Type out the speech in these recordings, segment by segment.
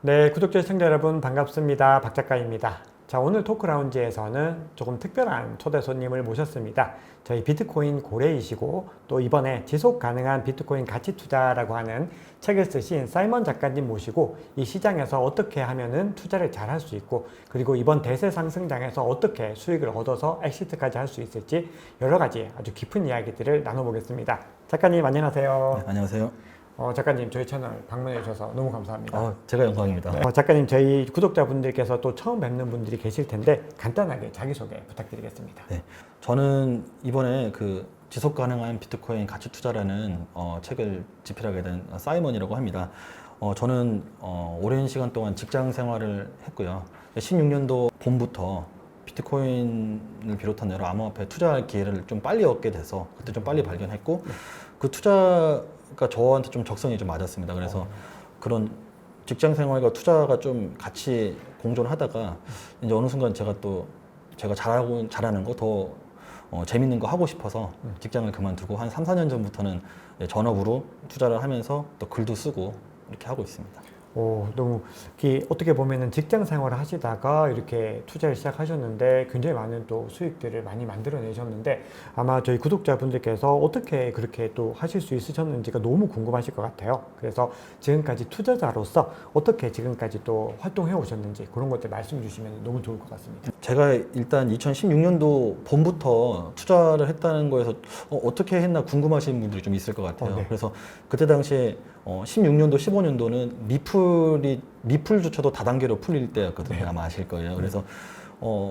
네, 구독자 시청자 여러분 반갑습니다. 박 작가입니다. 자, 오늘 토크라운지에서는 조금 특별한 초대 손님을 모셨습니다. 저희 비트코인 고래이시고 또 이번에 지속 가능한 비트코인 가치 투자라고 하는 책을 쓰신 사이먼 작가님 모시고 이 시장에서 어떻게 하면은 투자를 잘 할 수 있고 그리고 이번 대세 상승장에서 어떻게 수익을 얻어서 엑시트까지 할 수 있을지 여러 가지 아주 깊은 이야기들을 나눠보겠습니다. 작가님 안녕하세요. 네, 안녕하세요. 작가님 저희 채널 방문해 주셔서 너무 감사합니다. 제가 영광입니다. 네. 작가님 저희 구독자분들께서 또 처음 뵙는 분들이 계실 텐데 간단하게 자기소개 부탁드리겠습니다. 네, 저는 이번에 그 지속 가능한 비트코인 가치 투자라는 책을 집필하게 된 사이먼이라고 합니다. 저는 오랜 시간 동안 직장 생활을 했고요. 16년도 봄부터 비트코인을 비롯한 여러 암호화폐 투자할 기회를 좀 빨리 얻게 돼서 그때 좀 빨리 발견했고 그 투자가 저한테 좀 적성이 좀 맞았습니다. 그래서 그런 직장 생활과 투자가 좀 같이 공존하다가 이제 어느 순간 제가 잘하는 거 더 재밌는 거 하고 싶어서 직장을 그만두고 한 3, 4년 전부터는 전업으로 투자를 하면서 또 글도 쓰고 이렇게 하고 있습니다. 너무 어떻게 보면은 직장 생활을 하시다가 이렇게 투자를 시작하셨는데 굉장히 많은 또 수익들을 많이 만들어내셨는데 아마 저희 구독자분들께서 어떻게 그렇게 또 하실 수 있으셨는지가 너무 궁금하실 것 같아요. 그래서 지금까지 투자자로서 어떻게 지금까지 또 활동해 오셨는지 그런 것들 말씀 주시면 너무 좋을 것 같습니다. 제가 일단 2016년도 봄부터 투자를 했다는 거에서 어떻게 했나 궁금하신 분들이 좀 있을 것 같아요. 네. 그래서 그때 당시에 16년도, 15년도는 미풀조차도 다단계로 풀릴 때였거든요. 네. 아마 아실 거예요. 그래서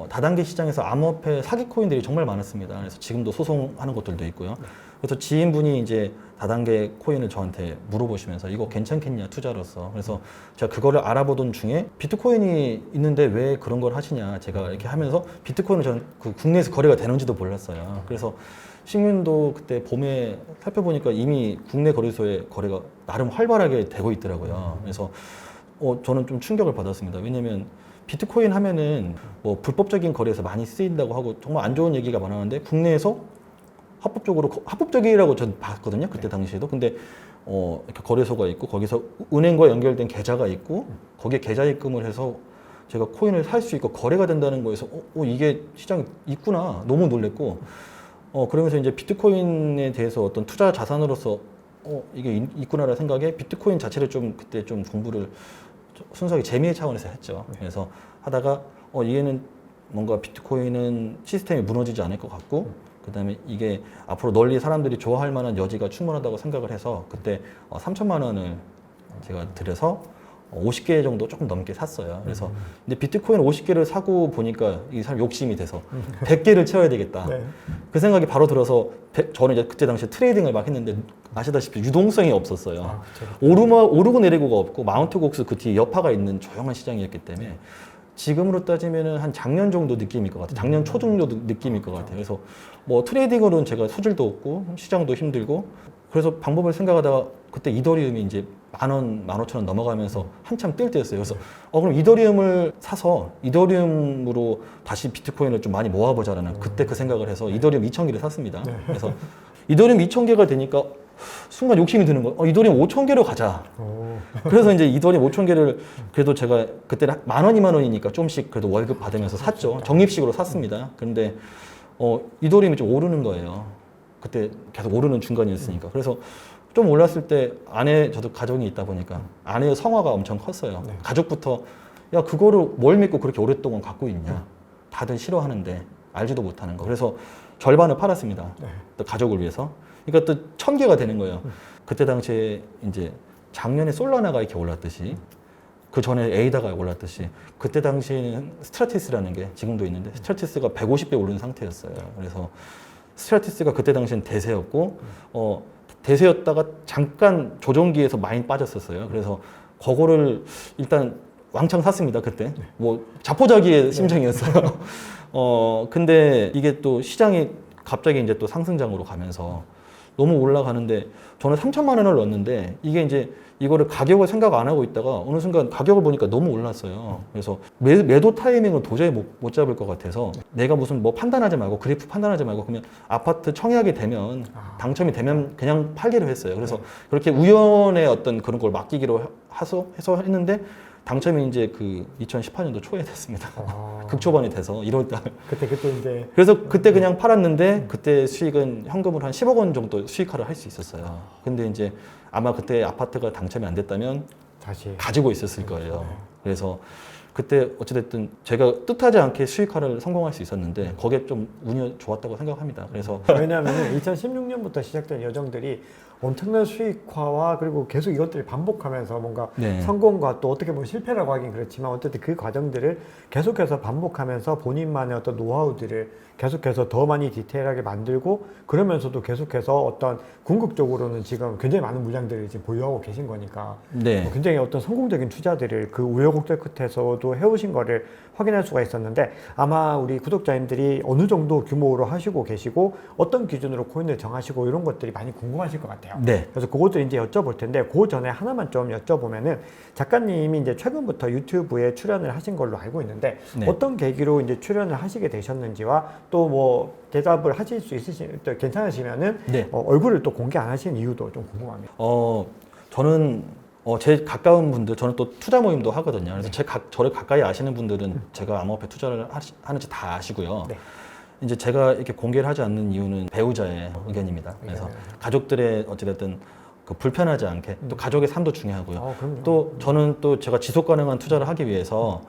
다단계 시장에서 암호화폐 사기 코인들이 정말 많았습니다. 그래서 지금도 소송하는 것들도 있고요. 그래서 지인분이 이제 다단계 코인을 저한테 물어보시면서 이거 괜찮겠냐 투자로서. 그래서 제가 그거를 알아보던 중에 비트코인이 있는데 왜 그런 걸 하시냐 제가 이렇게 하면서 비트코인을 저는 그 국내에서 거래가 되는지도 몰랐어요. 그래서 16년도 그때 봄에 살펴보니까 이미 국내 거래소에 거래가 나름 활발하게 되고 있더라고요. 그래서 저는 좀 충격을 받았습니다. 왜냐면 비트코인 하면은 뭐 불법적인 거래에서 많이 쓰인다고 하고 정말 안 좋은 얘기가 많았는데 국내에서 합법적이라고 전 봤거든요. 그때 당시에도. 근데 이렇게 거래소가 있고 거기서 은행과 연결된 계좌가 있고 거기에 계좌 입금을 해서 제가 코인을 살 수 있고 거래가 된다는 거에서 이게 시장이 있구나 너무 놀랬고 그러면서 이제 비트코인에 대해서 어떤 투자 자산으로서 이게 있구나라는 생각에 비트코인 자체를 좀 그때 좀 공부를 순수하게 재미의 차원에서 했죠. 그래서 하다가 이게는 뭔가 비트코인은 시스템이 무너지지 않을 것 같고 그다음에 이게 앞으로 널리 사람들이 좋아할 만한 여지가 충분하다고 생각을 해서 그때 3천만 원을 제가 들여서 50개 정도 조금 넘게 샀어요. 그래서 근데 비트코인 50개를 사고 보니까 이 사람 욕심이 돼서 100개를 채워야 되겠다. 네. 그 생각이 바로 들어서 저는 이제 그때 당시에 트레이딩을 막 했는데 아시다시피 유동성이 없었어요. 오르고 내리고가 없고 마운트 곡스 그 뒤에 여파가 있는 조용한 시장이었기 때문에 지금으로 따지면은 한 작년 정도 느낌일 것 같아요. 작년 초 정도 느낌일 것 같아요. 그래서 뭐 트레이딩으로는 제가 소질도 없고 시장도 힘들고 그래서 방법을 생각하다가 그때 이더리움이 이제 10,000원, 15,000원 넘어가면서 한참 뜰 때였어요. 그래서 그럼 이더리움을 사서 이더리움으로 다시 비트코인을 좀 많이 모아보자라는 그때 그 생각을 해서 이더리움 2,000개를 샀습니다. 그래서 이더리움 2,000개가 되니까 순간 욕심이 드는 거예요. 이더리움 5,000개로 가자. 그래서 이제 이더리움 5,000개를 그래도 제가 그때 10,000원, 20,000원이니까 좀씩 그래도 월급 받으면서 샀죠. 적립식으로 샀습니다. 그런데 이더리움이 좀 오르는 거예요. 그때 계속 오르는 중간이었으니까. 그래서 좀 올랐을 때 저도 가족이 있다 보니까 아내의 성화가 엄청 컸어요. 네. 가족부터 야 그거를 뭘 믿고 그렇게 오랫동안 갖고 있냐. 다들 싫어하는데 알지도 못하는 거. 그래서 절반을 팔았습니다. 네. 또 가족을 위해서. 그러니까 또 1,000개가 되는 거예요. 그때 당시에 이제 작년에 솔라나가 이렇게 올랐듯이 그 전에 에이다가 올랐듯이 그때 당시에는 스트라티스라는 게 지금도 있는데 스트라티스가 150배 오른 상태였어요. 그래서 스트라티스가 그때 당시엔 대세였고 대세였다가 잠깐 조정기에서 많이 빠졌었어요. 그래서 그거를 일단 왕창 샀습니다. 그때 뭐 자포자기의 심정이었어요. 근데 이게 또 시장이 갑자기 이제 또 상승장으로 가면서 너무 올라가는데 저는 3천만 원을 넣었는데 이게 이제 이거를 가격을 생각 안 하고 있다가 어느 순간 가격을 보니까 너무 올랐어요. 그래서 매도 타이밍을 도저히 못 잡을 것 같아서 내가 무슨 뭐 판단하지 말고 그래프 판단하지 말고 그러면 아파트 청약이 되면 당첨이 되면 그냥 팔기로 했어요. 그래서 그렇게 우연의 어떤 그런 걸 맡기기로 해서 했는데 당첨이 이제 그 2018년도 초에 됐습니다. 아. 극초반이 돼서 1월달. 그때 이제 그래서 그때 그냥 팔았는데 그때 수익은 현금으로 한 10억 원 정도 수익화를 할 수 있었어요. 근데 이제 아마 그때 아파트가 당첨이 안 됐다면 다시 가지고 있었을 거예요. 그래서 그때 어찌됐든 제가 뜻하지 않게 수익화를 성공할 수 있었는데 거기에 좀 운이 좋았다고 생각합니다. 그래서 왜냐하면 2016년부터 시작된 여정들이 엄청난 수익화와 그리고 계속 이것들을 반복하면서 뭔가 네. 성공과 또 어떻게 보면 실패라고 하긴 그렇지만 어쨌든 그 과정들을 계속해서 반복하면서 본인만의 어떤 노하우들을 계속해서 더 많이 디테일하게 만들고 그러면서도 계속해서 어떤 궁극적으로는 지금 굉장히 많은 물량들을 지금 보유하고 계신 거니까 네. 굉장히 어떤 성공적인 투자들을 그 우여곡절 끝에서도 해오신 거를 확인할 수가 있었는데 아마 우리 구독자님들이 어느 정도 규모로 하시고 계시고 어떤 기준으로 코인을 정하시고 이런 것들이 많이 궁금하실 것 같아요. 네. 그래서 그것들 이제 여쭤볼 텐데 그 전에 하나만 좀 여쭤보면은 작가님이 이제 최근부터 유튜브에 출연을 하신 걸로 알고 있는데 네. 어떤 계기로 이제 출연을 하시게 되셨는지와 또 뭐 대답을 하실 수 있으시면 또 괜찮으시면은 네. 얼굴을 또 공개 안 하시는 이유도 좀 궁금합니다. 저는 제 가까운 분들, 저는 또 투자 모임도 하거든요. 그래서 저를 가까이 아시는 분들은 제가 암호화폐 투자를 하는지 다 아시고요. 네. 이제 제가 이렇게 공개를 하지 않는 이유는 배우자의 의견입니다. 그래서 가족들의 어찌됐든 그 불편하지 않게 또 가족의 삶도 중요하고요. 그럼요. 또 저는 또 제가 지속 가능한 투자를 하기 위해서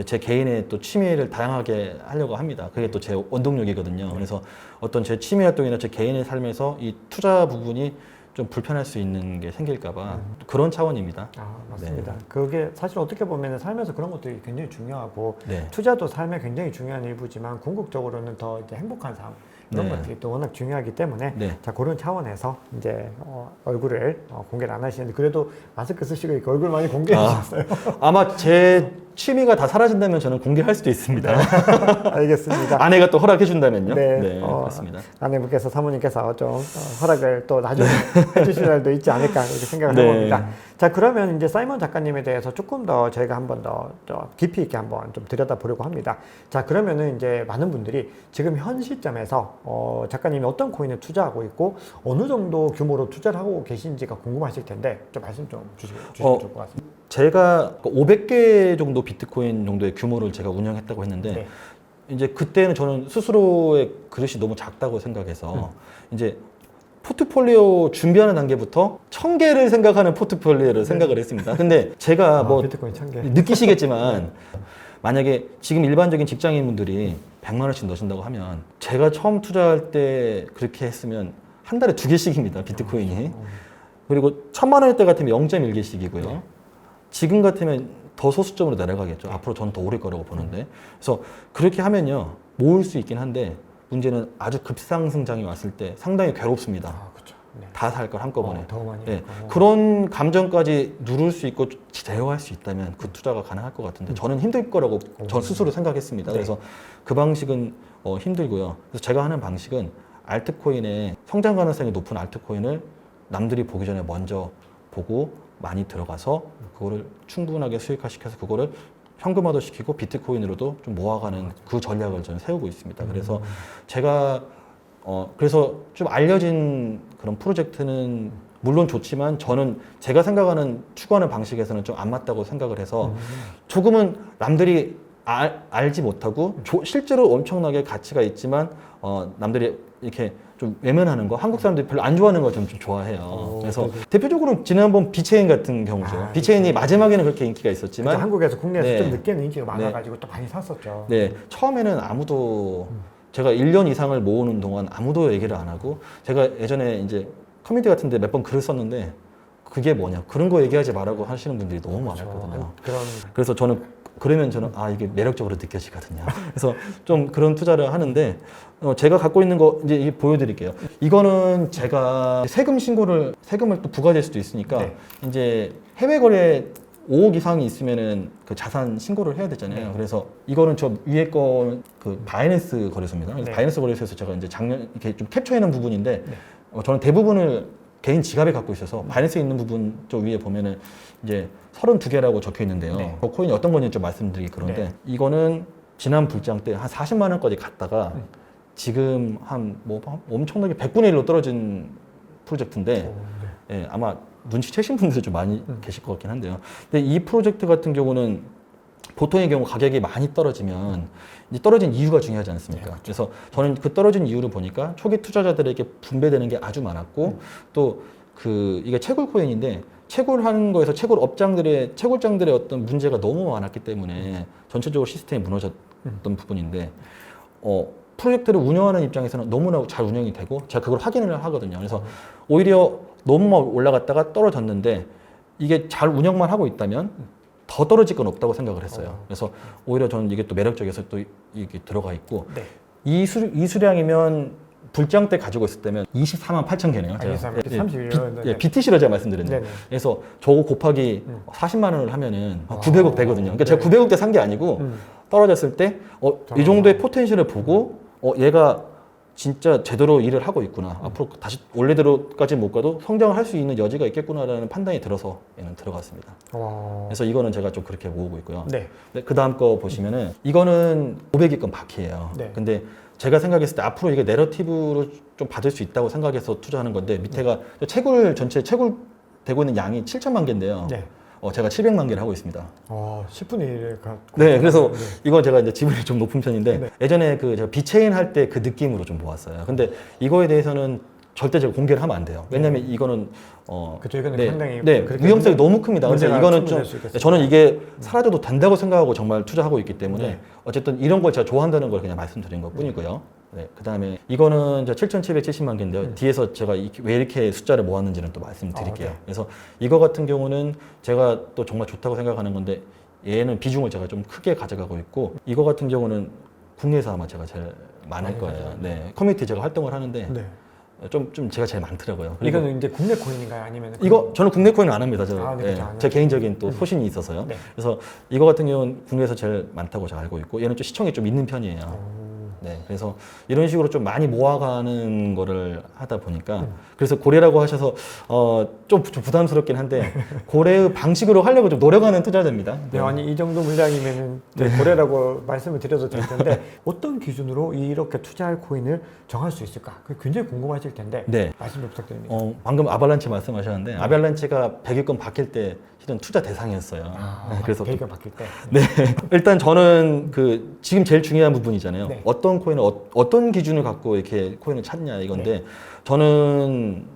제 개인의 또 취미를 다양하게 하려고 합니다. 그게 또 제 원동력이거든요. 그래서 어떤 제 취미 활동이나 제 개인의 삶에서 이 투자 부분이 좀 불편할 수 있는 게 생길까봐 그런 차원입니다. 맞습니다. 그게 사실 어떻게 보면 삶에서 그런 것들이 굉장히 중요하고 네. 투자도 삶의 굉장히 중요한 일부지만 궁극적으로는 더 이제 행복한 삶 이런 네. 것들이 또 워낙 중요하기 때문에 네. 자 그런 차원에서 이제 얼굴을 공개를 안 하시는데 그래도 마스크 쓰시고 이렇게 얼굴 많이 공개해 주셨어요. 아마 제 취미가 다 사라진다면 저는 공개할 수도 있습니다. 알겠습니다. 아내가 또 허락해 준다면요. 네, 네, 그렇습니다. 아내분께서 사모님께서 좀 허락을 또 나중에 해주실 날도 있지 않을까 이렇게 생각을 네. 해봅니다. 자 그러면 이제 사이먼 작가님에 대해서 조금 더 저희가 한번 더 깊이 있게 한번 좀 들여다보려고 합니다. 자 그러면은 이제 많은 분들이 지금 현 시점에서 작가님이 어떤 코인에 투자하고 있고 어느 정도 규모로 투자를 하고 계신지가 궁금하실 텐데 좀 말씀 좀 주시면 좋을 것 같습니다. 제가 500개 정도 비트코인 정도의 규모를 제가 운영했다고 했는데 네. 이제 그때는 저는 스스로의 그릇이 너무 작다고 생각해서 이제 포트폴리오 준비하는 단계부터 1000개를 생각하는 포트폴리오를 생각을 했습니다. 근데 제가 뭐 비트코인 1000개. 느끼시겠지만 만약에 지금 일반적인 직장인분들이 100만 원씩 넣으신다고 하면 제가 처음 투자할 때 그렇게 했으면 한 달에 2개씩입니다. 비트코인이. 그리고 1000만 원일 때 같으면 0.1개씩이고요. 지금 같으면 더 소수점으로 내려가겠죠. 앞으로 저는 더 오를 거라고 보는데. 그래서 그렇게 하면요. 모을 수 있긴 한데 문제는 아주 급상승장이 왔을 때 상당히 괴롭습니다. 그렇죠. 네. 다 살 걸 한꺼번에. 더 많이. 네. 그런 감정까지 누를 수 있고 제어할 수 있다면 그 투자가 가능할 것 같은데 저는 힘들 거라고 저 스스로 생각했습니다. 네. 그래서 그 방식은 힘들고요. 그래서 제가 하는 방식은 알트코인의 성장 가능성이 높은 알트코인을 남들이 보기 전에 먼저 보고 많이 들어가서 그거를 충분하게 수익화시켜서 그거를 현금화도 시키고 비트코인으로도 좀 모아가는 그 전략을 저는 세우고 있습니다. 그래서 제가 그래서 좀 알려진 그런 프로젝트는 물론 좋지만 저는 제가 생각하는 추구하는 방식에서는 좀 안 맞다고 생각을 해서 조금은 남들이 알지 못하고 실제로 엄청나게 가치가 있지만 남들이 이렇게 좀 외면하는 거 한국 사람들이 별로 안 좋아하는 거 좀 좋아해요. 그래서 대표적으로 지난번 비체인 같은 경우죠. 비체인이 마지막에는 그렇게 인기가 있었지만 그렇죠. 한국에서 국내에서 네. 좀 늦게는 인기가 많아가지고 또 많이 샀었죠. 네, 처음에는 아무도 제가 1년 이상을 모으는 동안 아무도 얘기를 안 하고 제가 예전에 이제 커뮤니티 같은데 몇 번 글을 썼는데 그게 뭐냐 그런 거 얘기하지 말라고 하시는 분들이 너무 많았거든요. 그래서 그러면 저는 이게 매력적으로 느껴지거든요. 그래서 좀 그런 투자를 하는데 제가 갖고 있는 거 이제 보여드릴게요. 이거는 제가 세금을 또 부과될 수도 있으니까 네. 이제 해외 거래 5억 이상이 있으면은 그 자산 신고를 해야 되잖아요. 네. 그래서 이거는 저 위에 거 그 바이낸스 거래소입니다. 그래서 네. 바이낸스 거래소에서 제가 이제 작년 이렇게 좀 캡처해놓은 부분인데 저는 대부분을 개인 지갑에 갖고 있어서 바이낸스에 있는 부분 저 위에 보면은 이제 32개라고 적혀 있는데요. 네. 그 코인이 어떤 건지 좀 말씀드리기 그런데 네. 이거는 지난 불장 때 한 40만 원까지 갔다가 지금 한 뭐 엄청나게 100분의 1로 떨어진 프로젝트인데 예, 아마 눈치채신 분들이 좀 많이 계실 것 같긴 한데요. 근데 이 프로젝트 같은 경우는 보통의 경우 가격이 많이 떨어지면 이제 떨어진 이유가 중요하지 않습니까? 그래서 저는 그 떨어진 이유를 보니까 초기 투자자들에게 분배되는 게 아주 많았고 또 이게 채굴 코인인데 채굴하는 거에서 채굴장들의 어떤 문제가 너무 많았기 때문에 전체적으로 시스템이 무너졌던 부분인데 프로젝트를 운영하는 입장에서는 너무나 잘 운영이 되고 제가 그걸 확인을 하거든요. 그래서 오히려 너무 막 올라갔다가 떨어졌는데 이게 잘 운영만 하고 있다면 더 떨어질 건 없다고 생각을 했어요. 그래서 오히려 저는 이게 또 매력적이어서 또 이게 들어가 있고 네. 이 수량이면 불장 때 가지고 있을 때면 24만 8천 개네요. 31년. BTC로 제가 말씀드렸네요. 네네. 그래서 저거 곱하기 40만 원을 하면은 900억 되거든요. 그러니까 제가 900억 대 산 게 아니고 떨어졌을 때 이 정도의 포텐셜을 보고 얘가 진짜 제대로 일을 하고 있구나. 앞으로 다시 원래대로까지 못 가도 성장을 할 수 있는 여지가 있겠구나라는 판단이 들어서 얘는 들어갔습니다. 그래서 이거는 제가 좀 그렇게 모으고 있고요. 네. 그 다음 거 보시면은 이거는 500위권 바퀴예요. 네. 근데 제가 생각했을 때 앞으로 이게 내러티브로 좀 받을 수 있다고 생각해서 투자하는 건데 밑에가 채굴되고 있는 양이 7천만 개인데요. 네. 제가 700만 개를 하고 있습니다. 10분의 1을 네, 그래서 이건 제가 이제 지분이 좀 높은 편인데 네. 예전에 제가 비체인 할 때 그 느낌으로 좀 모았어요. 근데 이거에 대해서는 절대 제가 공개를 하면 안 돼요. 왜냐하면 이거는 그쵸, 이거는 네, 상당히 네, 위험성이 너무 큽니다. 그래서 문제가 이거는 좀 충분할 수 있겠습니다. 저는 이게 사라져도 된다고 생각하고 정말 투자하고 있기 때문에 네. 어쨌든 이런 걸 제가 좋아한다는 걸 그냥 말씀드린 것 뿐이고요. 네, 그 다음에 이거는 7,770만 개인데요. 뒤에서 제가 왜 이렇게 숫자를 모았는지는 또 말씀드릴게요. 네. 그래서 이거 같은 경우는 제가 또 정말 좋다고 생각하는 건데 얘는 비중을 제가 좀 크게 가져가고 있고 이거 같은 경우는 국내에서 아마 제가 제일 많을 거예요. 네, 커뮤니티 제가 활동을 하는데 네. 좀 제가 제일 많더라고요. 그리고 이거는 이제 국내 코인인가요? 아니면 이거 저는 국내 코인은 안 합니다. 네, 그렇죠. 안 제 개인적인 또 소신이 있어서요. 네. 그래서 이거 같은 경우는 국내에서 제일 많다고 제가 알고 있고 얘는 좀 시청이 좀 있는 편이에요. 네, 그래서 이런 식으로 좀 많이 모아가는 거를 하다 보니까 그래서 고래라고 하셔서 좀 부담스럽긴 한데 고래의 방식으로 하려고 좀 노력하는 투자자입니다. 네, 아니 이 정도 물량이면은 고래라고 말씀을 드려도 될 텐데 어떤 기준으로 이렇게 투자할 코인을 정할 수 있을까? 그게 굉장히 궁금하실 텐데 네. 말씀 좀 부탁드립니다. 방금 아발란치 말씀하셨는데 아발란치가 100위권 바뀔 때 실은 투자 대상이었어요. 네, 그래서 계획을 바뀔 때. 네, 일단 저는 지금 제일 중요한 부분이잖아요. 네. 어떤 코인을 어떤 기준을 갖고 이렇게 코인을 찾냐 이건데 저는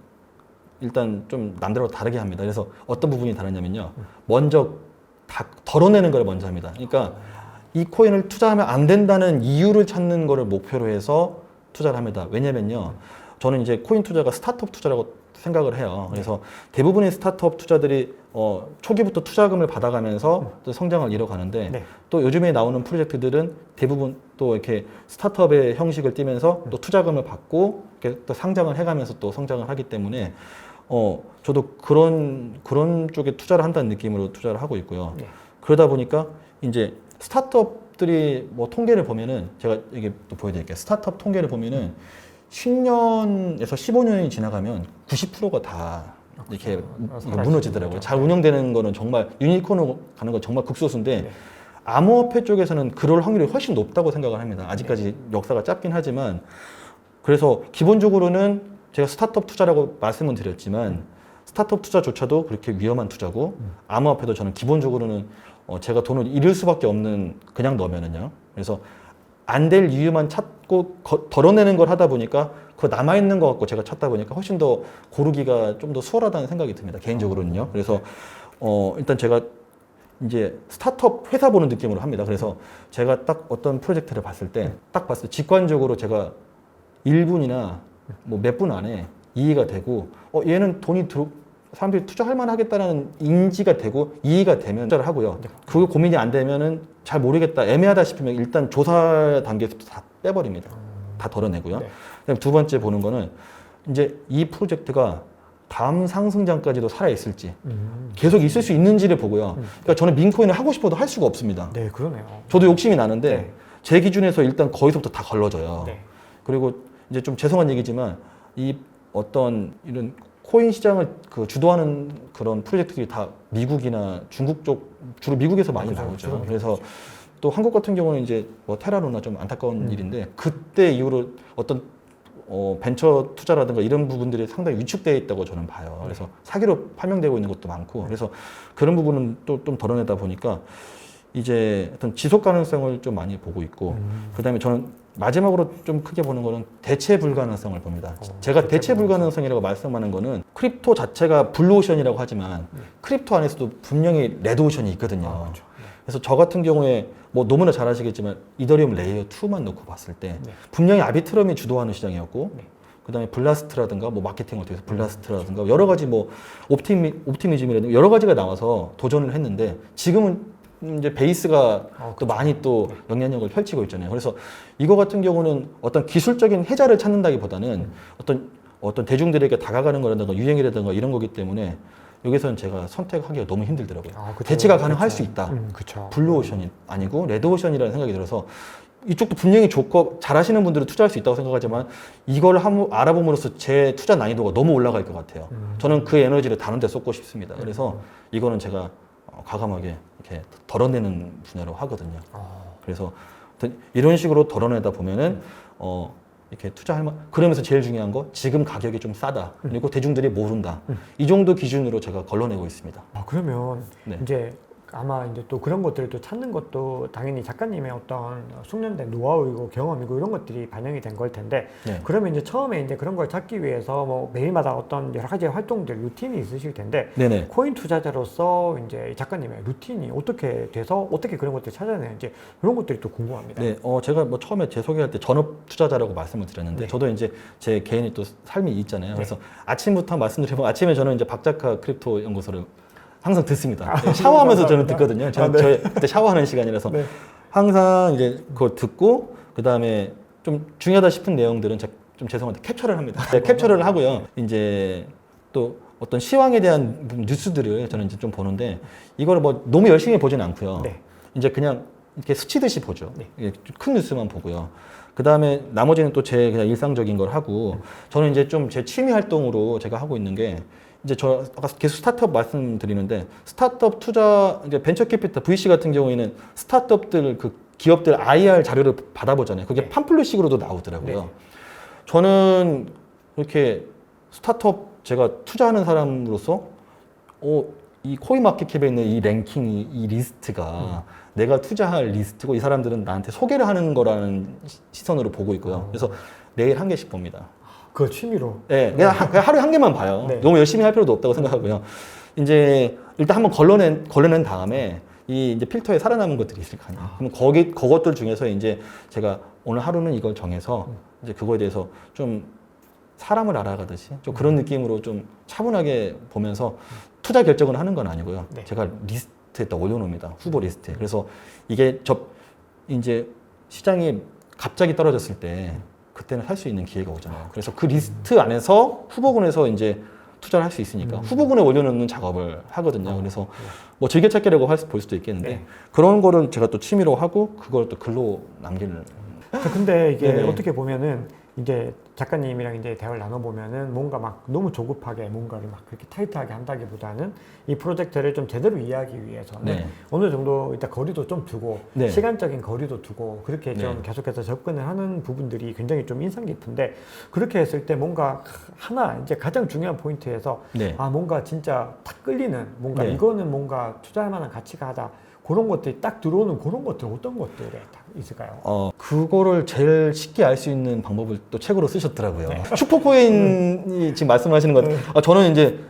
일단 좀 남들하고 다르게 합니다. 그래서 어떤 부분이 다르냐면요. 먼저 다 덜어내는 걸 먼저 합니다. 그러니까 이 코인을 투자하면 안 된다는 이유를 찾는 거를 목표로 해서 투자를 합니다. 왜냐면요. 저는 이제 코인 투자가 스타트업 투자라고 생각을 해요. 그래서 대부분의 스타트업 투자들이 초기부터 투자금을 받아가면서 또 성장을 이뤄가는데 네. 또 요즘에 나오는 프로젝트들은 대부분 또 이렇게 스타트업의 형식을 띠면서 또 투자금을 받고 이렇게 또 상장을 해가면서 또 성장을 하기 때문에 저도 그런 쪽에 투자를 한다는 느낌으로 투자를 하고 있고요. 네. 그러다 보니까 이제 스타트업들이 뭐 통계를 보면은 제가 이게 또 보여드릴게요. 스타트업 통계를 보면은 10년에서 15년이 지나가면 90%가 다 이렇게 무너지더라고요. 잘 운영되는 거는 정말 유니콘으로 가는 건 정말 극소수인데 네. 암호화폐 쪽에서는 그럴 확률이 훨씬 높다고 생각을 합니다. 아직까지 역사가 짧긴 하지만 그래서 기본적으로는 제가 스타트업 투자라고 말씀은 드렸지만 스타트업 투자조차도 그렇게 위험한 투자고 암호화폐도 저는 기본적으로는 제가 돈을 잃을 수밖에 없는 그냥 넣으면은요. 그래서 안 될 이유만 찾고 덜어내는 걸 하다 보니까 그 남아있는 것 갖고 제가 찾다 보니까 훨씬 더 고르기가 좀 더 수월하다는 생각이 듭니다. 개인적으로는요. 그래서 일단 제가 이제 스타트업 회사 보는 느낌으로 합니다. 그래서 제가 딱 어떤 프로젝트를 봤을 때 직관적으로 제가 1분이나 뭐 몇 분 안에 이해가 되고 얘는 사람들이 투자할 만하겠다는 인지가 되고 이해가 되면 투자를 하고요. 그게 고민이 안 되면은 잘 모르겠다, 애매하다 싶으면 일단 조사 단계에서부터 다 빼버립니다. 다 덜어내고요. 네. 그다음 두 번째 보는 거는 이제 이 프로젝트가 다음 상승장까지도 살아있을지 계속 있을 수 있는지를 보고요. 그러니까 저는 민코인을 하고 싶어도 할 수가 없습니다. 네, 그러네요. 저도 욕심이 나는데 네. 제 기준에서 일단 거기서부터 다 걸러져요. 네. 그리고 이제 좀 죄송한 얘기지만 이 어떤 이런 코인 시장을 주도하는 그런 프로젝트들이 다 미국이나 중국 쪽, 주로 미국에서 많이 그렇죠. 나오죠. 주로 그래서 또 한국 같은 경우는 이제 뭐 테라로나 좀 안타까운 일인데 그때 이후로 어떤 벤처 투자라든가 이런 부분들이 상당히 위축되어 있다고 저는 봐요. 그래서 사기로 판명되고 있는 것도 많고, 그래서 그런 부분은 또 좀 덜어내다 보니까 이제 어떤 지속 가능성을 좀 많이 보고 있고, 그다음에 저는 마지막으로 좀 크게 보는 거는 대체 불가능성을 봅니다. 제가 대체 불가능성이라고 말씀하는 거는 크립토 자체가 블루오션이라고 하지만 크립토 안에서도 분명히 레드오션이 있거든요. 그렇죠. 그래서 저 같은 경우에 뭐 너무나 잘 아시겠지만 이더리움 레이어 2만 놓고 봤을 때 분명히 아비트럼이 주도하는 시장이었고, 그다음에 블라스트라든가 뭐 마케팅 어떻게 해서 블라스트라든가 여러 가지 뭐 옵티미즘이라든가 여러 가지가 나와서 도전을 했는데, 지금은 이제 베이스가 또 많이 또 영향력을 펼치고 있잖아요. 그래서 이거 같은 경우는 어떤 기술적인 해자를 찾는다기보다는 어떤 대중들에게 다가가는 거라든가 유행이라든가 이런 거기 때문에 여기서는 제가 선택하기가 너무 힘들더라고요. 그쵸. 대체가 가능할 수 있다. 그쵸. 블루오션이 아니고 레드오션이라는 생각이 들어서, 이쪽도 분명히 좋고 잘하시는 분들은 투자할 수 있다고 생각하지만 이걸 알아봄으로써 제 투자 난이도가 너무 올라갈 것 같아요. 저는 그 에너지를 다른 데 쏟고 싶습니다. 그래서 이거는 제가 과감하게 이렇게 덜어내는 분야로 하거든요. 그래서 이런 식으로 덜어내다 보면은 이렇게 투자할 그러면서 제일 중요한 거, 지금 가격이 좀 싸다, 그리고 대중들이 모른다, 이 정도 기준으로 제가 걸러내고 있습니다. 그러면 네. 이제 아마 이제 또 그런 것들을 또 찾는 것도 당연히 작가님의 어떤 숙련된 노하우이고 경험이고 이런 것들이 반영이 된 걸 텐데, 네. 그러면 이제 처음에 이제 그런 걸 찾기 위해서 뭐 매일마다 어떤 여러 가지 활동들, 루틴이 있으실 텐데, 네네. 코인 투자자로서 이제 작가님의 루틴이 어떻게 돼서 어떻게 그런 것들을 찾아내는지 이런 것들이 또 궁금합니다. 네, 제가 뭐 처음에 제 소개할 때 전업 투자자라고 말씀을 드렸는데, 저도 이제 제 개인의 또 삶이 있잖아요. 그래서 아침부터 말씀드리면, 아침에 저는 이제 박작가 크립토 연구소를 항상 듣습니다. 샤워하면서 저는 듣거든요. 저희 그때 샤워하는 시간이라서 항상 이제 그걸 듣고, 그 다음에 좀 중요하다 싶은 내용들은 좀 죄송한데 캡처를 합니다. 캡처를 하고요. 이제 또 어떤 시황에 대한 뉴스들을 저는 이제 좀 보는데, 이거를 뭐 너무 열심히 보진 않고요. 이제 그냥 이렇게 스치듯이 보죠. 큰 뉴스만 보고요. 그 다음에 나머지는 또 제 그냥 일상적인 걸 하고, 저는 이제 좀 제 취미 활동으로 제가 하고 있는 게, 이제 저 아까 계속 스타트업 말씀드리는데, 스타트업 투자 이제 벤처 캐피탈 VC 같은 경우에는 스타트업들 그 기업들 IR 자료를 받아보잖아요. 그게 팜플렛식으로도 나오더라고요. 저는 이렇게 스타트업 제가 투자하는 사람으로서 이 코인마켓캡에 있는 이 랭킹이, 이 리스트가 내가 투자할 리스트고, 이 사람들은 나한테 소개를 하는 거라는 시선으로 보고 있고요. 그래서 매일 한 개씩 봅니다. 그 취미로. 네, 그냥 하루에 한 개만 봐요. 너무 열심히 할 필요도 없다고 생각하고요. 이제 일단 한번 걸러낸 다음에 이 이제 필터에 살아남은 것들이 있을 거 아니에요. 그럼 그것들 중에서 이제 제가 오늘 하루는 이걸 정해서 이제 그거에 대해서 좀 사람을 알아가듯이 좀 그런 느낌으로 좀 차분하게 보면서 투자 결정을 하는 건 아니고요. 제가 리스트에다 올려놓습니다. 후보 리스트에. 그래서 이게 이제 시장이 갑자기 떨어졌을 때 그때는 살 수 있는 기회가 오잖아요. 그래서 그 리스트 안에서 후보군에서 이제 투자를 할 수 있으니까 후보군에 올려놓는 작업을 하거든요. 그래서 뭐 즐겨찾기라고 볼 수도 있겠는데, 그런 거를 제가 또 취미로 하고 그걸 또 글로 남기는. 근데 이게 어떻게 보면은 이제 작가님이랑 이제 대화를 나눠보면은 뭔가 막 너무 조급하게 뭔가를 막 그렇게 타이트하게 한다기보다는 이 프로젝트를 좀 제대로 이해하기 위해서는 어느 정도 일단 거리도 좀 두고 시간적인 거리도 두고 그렇게 좀 계속해서 접근을 하는 부분들이 굉장히 좀 인상 깊은데, 그렇게 했을 때 뭔가 하나 이제 가장 중요한 포인트에서 뭔가 진짜 탁 끌리는 뭔가 이거는 뭔가 투자할 만한 가치가 하다, 그런 것들이 딱 들어오는 그런 것들 어떤 것들이 있을까요? 그거를 제일 쉽게 알 수 있는 방법을 또 책으로 쓰셨더라고요. 슈퍼코인이 지금 말씀하시는 것, 저는 이제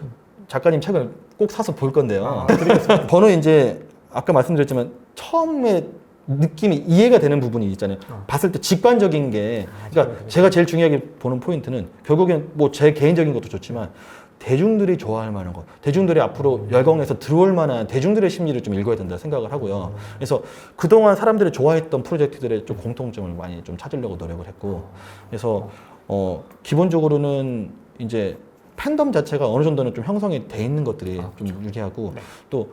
작가님 책을 꼭 사서 볼 건데요. 저는 이제 아까 말씀드렸지만 처음에 느낌이 이해가 되는 부분이 있잖아요. 봤을 때 직관적인 게, 그러니까 제가 제일 중요하게 보는 포인트는 결국엔 뭐 제 개인적인 것도 좋지만 대중들이 좋아할 만한 것, 대중들이 앞으로 열광해서 들어올 만한 대중들의 심리를 좀 읽어야 된다 생각을 하고요. 그래서 그동안 사람들이 좋아했던 프로젝트들의 좀 공통점을 많이 좀 찾으려고 노력을 했고, 그래서 기본적으로는 이제 팬덤 자체가 어느 정도는 좀 형성이 돼 있는 것들이 좀 유리하고, 또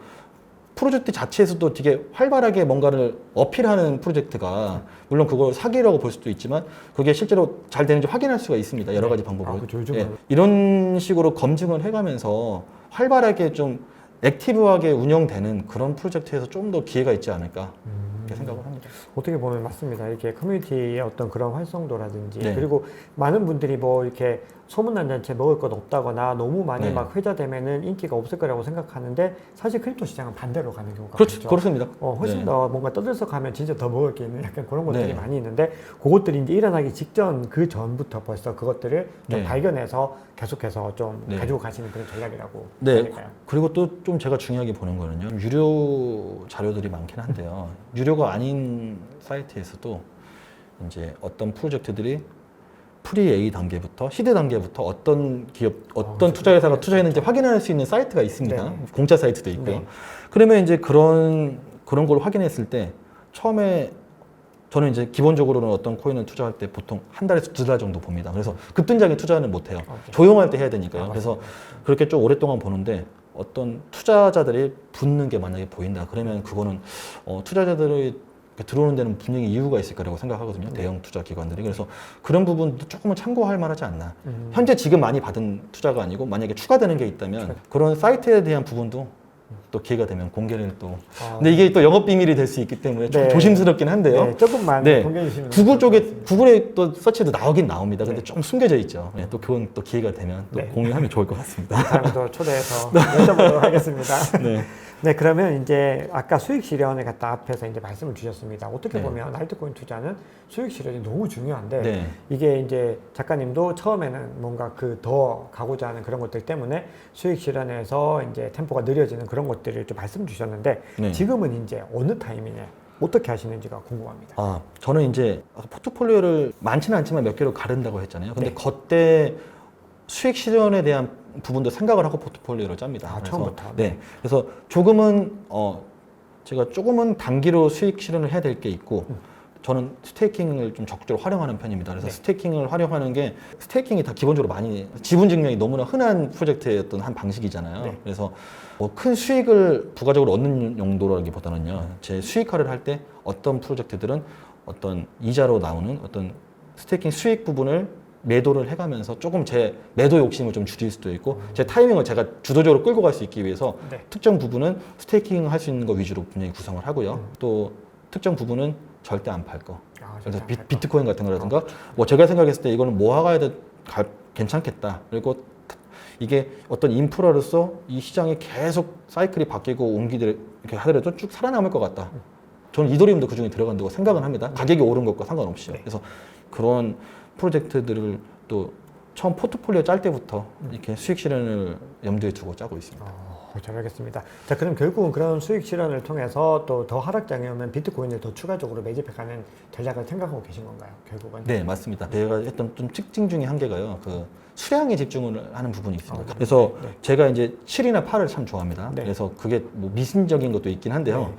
프로젝트 자체에서도 되게 활발하게 뭔가를 어필하는 프로젝트가, 물론 그걸 사기라고 볼 수도 있지만 그게 실제로 잘 되는지 확인할 수가 있습니다. 여러 가지 방법으로. 이런 식으로 검증을 해가면서 활발하게 좀 액티브하게 운영되는 그런 프로젝트에서 좀 더 기회가 있지 않을까. 그렇게 생각을 합니다. 어떻게 보면 맞습니다. 이렇게 커뮤니티의 어떤 그런 활성도라든지 네. 그리고 많은 분들이 뭐 이렇게 소문난 잔치에 먹을 것 없다거나 너무 많이 네. 막 회자되면은 인기가 없을 거라고 생각하는데 사실 크립토 시장은 반대로 가는 경우가 그렇죠. 많죠. 그렇습니다. 훨씬 네. 더 뭔가 떠들썩하면 진짜 더 먹을 게 있는 약간 그런 것들이 네. 많이 있는데 그것들이 이제 일어나기 직전 그 전부터 벌써 그것들을 좀 네. 발견해서 계속해서 좀 네. 가지고 가시는 그런 전략이라고 네. 생각할까요? 그리고 또 좀 제가 중요하게 보는 거는요. 유료 자료들이 많긴 한데요. 유료가 아닌 사이트에서도 이제 어떤 프로젝트들이 프리 A 단계부터 시드 단계부터 어떤 기업, 어떤 투자회사가 투자했는지 확인할 수 있는 사이트가 있습니다. 네. 공짜 사이트도 있고요. 네. 그러면 이제 그런 걸 확인했을 때 처음에 저는 이제 기본적으로는 어떤 코인을 투자할 때 보통 한 달에서 2달 정도 봅니다. 그래서 급등장에 투자는 못 해요. 오케이. 조용할 때 해야 되니까요. 아, 그래서 그렇게 좀 오랫동안 보는데 어떤 투자자들이 붙는 게 만약에 보인다. 그러면 그거는 투자자들이 들어오는 데는 분명히 이유가 있을 거라고 생각하거든요. 대형 투자 기관들이. 그래서 그런 부분도 조금은 참고할 만하지 않나. 현재 지금 많이 받은 투자가 아니고 만약에 추가되는 게 있다면 그런 사이트에 대한 부분도 또 기회가 되면 공개를 또. 근데 이게 또 영업 비밀이 될 수 있기 때문에 좀 네. 조심스럽긴 한데요. 네, 조금만 네. 공개해 주시면 구글 쪽에 구글에 또 서치해도 나오긴 나옵니다. 근데 네. 좀 숨겨져 있죠. 네, 또 그건 또 기회가 되면 또 네. 공유하면 좋을 것 같습니다. 다음에도 초대해서 여쭤보도록 하겠습니다. 네. 네, 그러면 이제 아까 수익 실현을 갖다 앞에서 이제 말씀을 주셨습니다. 어떻게 네. 보면 알트코인 투자는 수익 실현이 너무 중요한데 네. 이게 이제 작가님도 처음에는 뭔가 그 더 가고자 하는 그런 것들 때문에 수익 실현에서 이제 템포가 느려지는 그런 것들을 좀 말씀 주셨는데 네. 지금은 이제 어느 타이밍에 어떻게 하시는지가 궁금합니다. 아, 저는 이제 포트폴리오를 많지는 않지만 몇 개로 가른다고 했잖아요. 근데 네. 그때 수익 실현에 대한 부분도 생각을 하고 포트폴리오를 짭니다. 아, 그래서, 처음부터? 네. 그래서 조금은 제가 조금은 단기로 수익 실현을 해야 될 게 있고 저는 스테이킹을 좀 적극적으로 활용하는 편입니다. 그래서 네. 스테이킹을 활용하는 게 스테이킹이 다 기본적으로 많이 지분 증명이 너무나 흔한 프로젝트의 어떤 한 방식이잖아요. 네. 그래서 뭐 큰 수익을 부가적으로 얻는 용도라기보다는요. 제 수익화를 할 때 어떤 프로젝트들은 어떤 이자로 나오는 어떤 스테이킹 수익 부분을 매도를 해가면서 조금 제 매도 욕심을 좀 줄일 수도 있고 제 타이밍을 제가 주도적으로 끌고 갈 수 있기 위해서 네. 특정 부분은 스테이킹 할 수 있는 거 위주로 분명히 구성을 하고요. 또 특정 부분은 절대 안 팔 거. 아, 그래서 절대 안 팔 거. 비트코인 같은 거라든가 뭐 제가 생각했을 때 이거는 모아가야 괜찮겠다. 그리고 이게 어떤 인프라로서 이 시장이 계속 사이클이 바뀌고 옮기들 이렇게 하더라도 쭉 살아남을 것 같다. 저는 이더리움도 그 중에 들어간다고 생각은 합니다. 가격이 오른 것과 상관없이요. 네. 그래서 그런 프로젝트들을 또 처음 포트폴리오 짤 때부터 이렇게 수익 실현을 염두에 두고 짜고 있습니다. 잘 알겠습니다. 자, 그럼 결국은 그런 수익 실현을 통해서 또 더 하락장에 오면 비트코인을 더 추가적으로 매집해가는 전략을 생각하고 계신 건가요? 결국은? 네, 맞습니다. 제가 했던 좀 특징 중에 한 개가요. 그 수량에 집중을 하는 부분이 있습니다. 네. 그래서 네. 제가 이제 7이나 8을 참 좋아합니다. 네. 그래서 그게 뭐 미심적인 것도 있긴 한데요. 네.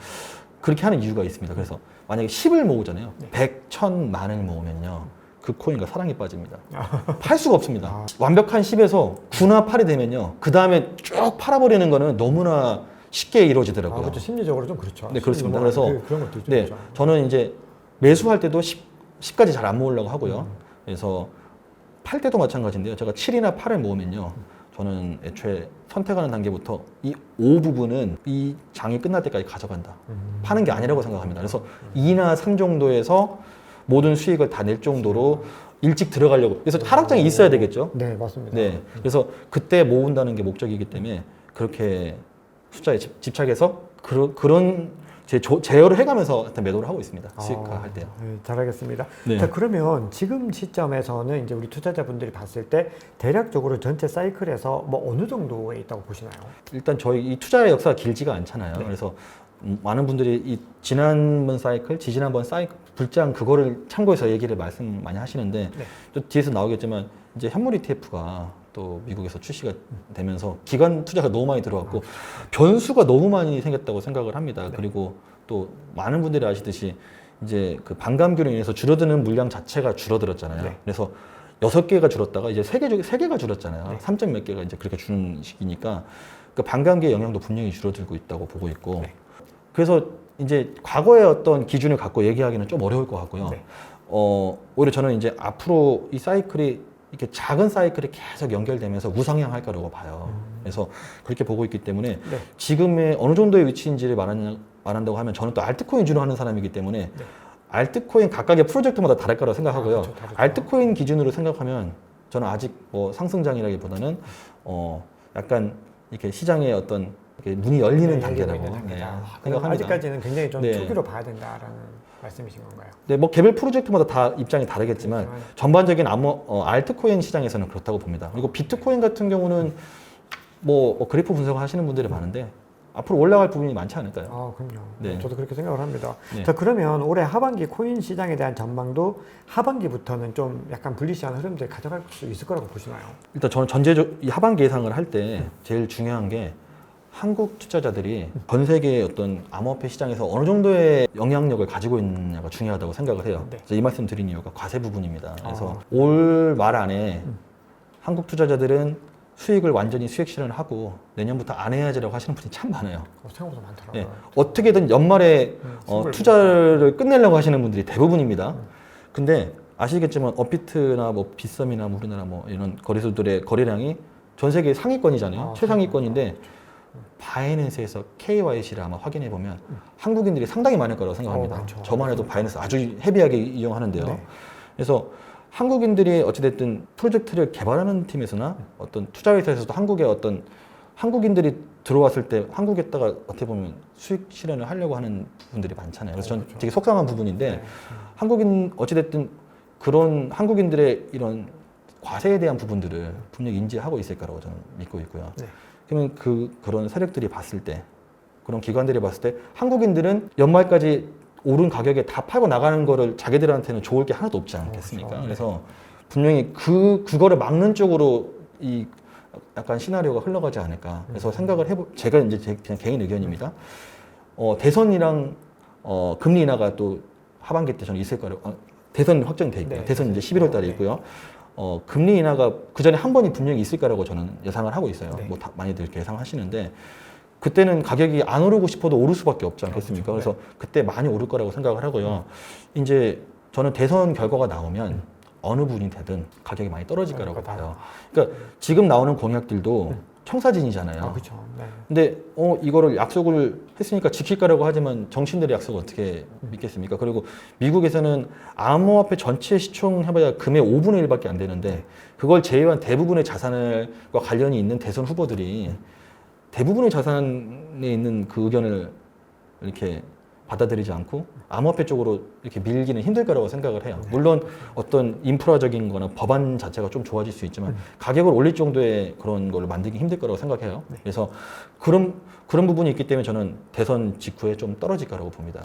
그렇게 하는 이유가 있습니다. 그래서 만약에 10을 모으잖아요. 네. 100, 1000, 만을 모으면요. 그 코인과 사랑에 빠집니다. 팔 수가 없습니다. 아. 완벽한 10에서 9나 8이 되면요. 그 다음에 쭉 팔아버리는 거는 너무나 쉽게 이루어지더라고요. 그렇죠. 심리적으로 좀 그렇죠. 네, 그렇습니다. 심리 그래서 그런 것도 좀 네, 있죠. 저는 이제 매수할 때도 10까지 잘 안 모으려고 하고요. 그래서 팔 때도 마찬가지인데요. 제가 7이나 8을 모으면요. 저는 애초에 선택하는 단계부터 이 5 부분은 이 장이 끝날 때까지 가져간다. 파는 게 아니라고 생각합니다. 그래서 2나 3 정도에서 모든 수익을 다 낼 정도로 일찍 들어가려고. 그래서 하락장이 있어야 되겠죠. 네, 맞습니다. 네. 그래서 그때 모은다는 게 목적이기 때문에 그렇게 숫자에 집착해서 그런 제어를 해가면서 일단 매도를 하고 있습니다. 수익화 할 때요. 네, 잘 알겠습니다. 네. 자, 그러면 지금 시점에서는 이제 우리 투자자분들이 봤을 때 대략적으로 전체 사이클에서 뭐 어느 정도에 있다고 보시나요? 일단 저희 이 투자의 역사가 길지가 않잖아요. 네. 그래서 많은 분들이 이 지난번 사이클, 지지난번 사이클 불장 그거를 참고해서 얘기를 말씀 많이 하시는데 네. 또 뒤에서 나오겠지만 이제 현물 ETF가 또 미국에서 출시가 되면서 기관 투자가 너무 많이 들어왔고 변수가 너무 많이 생겼다고 생각을 합니다. 네. 그리고 또 많은 분들이 아시듯이 이제 그 반감기로 인해서 줄어드는 물량 자체가 줄어들었잖아요. 네. 그래서 6개가 줄었다가 이제 3개가 줄었잖아요. 네. 3점 몇 개가 이제 그렇게 주는 시기니까 그 반감기의 영향도 분명히 줄어들고 있다고 보고 있고 네. 그래서 이제 과거의 어떤 기준을 갖고 얘기하기는 좀 어려울 것 같고요. 네. 오히려 저는 이제 앞으로 이 사이클이 이렇게 작은 사이클이 계속 연결되면서 우상향할 거라고 봐요. 그래서 그렇게 보고 있기 때문에 네. 지금의 어느 정도의 위치인지를 말한다고 하면 저는 또 알트코인 주로 하는 사람이기 때문에 네. 알트코인 각각의 프로젝트마다 다를 거라고 생각하고요. 그렇죠, 다르죠. 알트코인 기준으로 생각하면 저는 아직 뭐 상승장이라기보다는 약간 이렇게 시장의 어떤 이렇게 문이 열리는 네, 단계라고 열리는 단계다. 생각합니다. 아직까지는 굉장히 좀 네. 초기로 봐야 된다라는 말씀이신 건가요? 네, 뭐 개별 프로젝트마다 다 입장이 다르겠지만 그렇지만. 전반적인 알트코인 시장에서는 그렇다고 봅니다. 그리고 비트코인 같은 경우는 뭐 그래프 분석을 하시는 분들이 많은데 앞으로 올라갈 부분이 많지 않을까요? 아, 그럼요. 네. 저도 그렇게 생각을 합니다. 네. 자, 그러면 올해 하반기 코인 시장에 대한 전망도 하반기부터는 좀 약간 불리시한 흐름들 가져갈 수 있을 거라고 보시나요? 일단 저는 이 하반기 예상을 할 때 제일 중요한 게 한국 투자자들이 전 세계의 어떤 암호화폐 시장에서 어느 정도의 영향력을 가지고 있느냐가 중요하다고 생각을 해요. 네. 그래서 이 말씀 드린 이유가 과세 부분입니다. 그래서 올 말 안에 한국 투자자들은 수익을 완전히 수익 실현을 하고 내년부터 안 해야지라고 하시는 분이 참 많아요. 생각보다 많더라고요. 예, 어떻게든 연말에 승부를 투자를 끝내려고 하시는 분들이 대부분입니다. 근데 아시겠지만 업비트나 뭐 빗썸이나 뭐 우리나라 뭐 이런 거래소들의 거래량이 전 세계 상위권이잖아요. 최상위권인데 바이낸스에서 KYC를 아마 확인해 보면 한국인들이 상당히 많을 거라고 생각합니다. 많죠. 저만 해도 바이낸스 아주 헤비하게 이용하는데요. 네. 그래서 한국인들이 어찌됐든 프로젝트를 개발하는 팀에서나 어떤 투자회사에서도 한국에 어떤 한국인들이 들어왔을 때 한국에다가 어떻게 보면 수익 실현을 하려고 하는 분들이 많잖아요. 그래서 저는 되게 속상한 부분인데 네. 한국인 어찌됐든 그런 한국인들의 이런 과세에 대한 부분들을 분명히 인지하고 있을 거라고 저는 믿고 있고요. 네. 그러면 그런 세력들이 봤을 때 그런 기관들이 봤을 때 한국인들은 연말까지 오른 가격에 다 팔고 나가는 거를 자기들한테는 좋을 게 하나도 없지 않겠습니까? 그렇죠. 그래서 분명히 그거를 막는 쪽으로 이 약간 시나리오가 흘러가지 않을까. 그래서 생각을 제가 이제 그냥 개인 의견입니다. 대선이랑 금리 인하가 또 하반기 때 저는 있을 거라고. 대선 확정이 돼 있고요. 네, 대선 이제 11월 달에 네. 있고요. 금리 인하가 그 전에 한 번이 분명히 있을 거라고 저는 예상을 하고 있어요. 네. 뭐 많이들 이렇게 예상하시는데 그때는 가격이 안 오르고 싶어도 오를 수밖에 없지 않겠습니까? 그렇죠. 그래서 그때 많이 오를 거라고 생각을 하고요. 이제 저는 대선 결과가 나오면 어느 분이 되든 가격이 많이 떨어질 거라고 봐요. 그러니까 지금 나오는 공약들도 청사진이잖아요. 그렇죠. 네. 근데 이거를 약속을 했으니까 지킬 거라고 하지만 정치인들의 약속을 어떻게 믿겠습니까? 그리고 미국에서는 암호화폐 전체 시총 해봐야 금의 5분의 1밖에 안 되는데 그걸 제외한 대부분의 자산과 관련이 있는 대선 후보들이 대부분의 자산에 있는 그 의견을 이렇게 받아들이지 않고 암호화폐 쪽으로 이렇게 밀기는 힘들 거라고 생각을 해요. 물론 어떤 인프라적인 거나 법안 자체가 좀 좋아질 수 있지만 가격을 올릴 정도의 그런 걸 만들기 힘들 거라고 생각해요. 그래서 그런 부분이 있기 때문에 저는 대선 직후에 좀 떨어질 거라고 봅니다.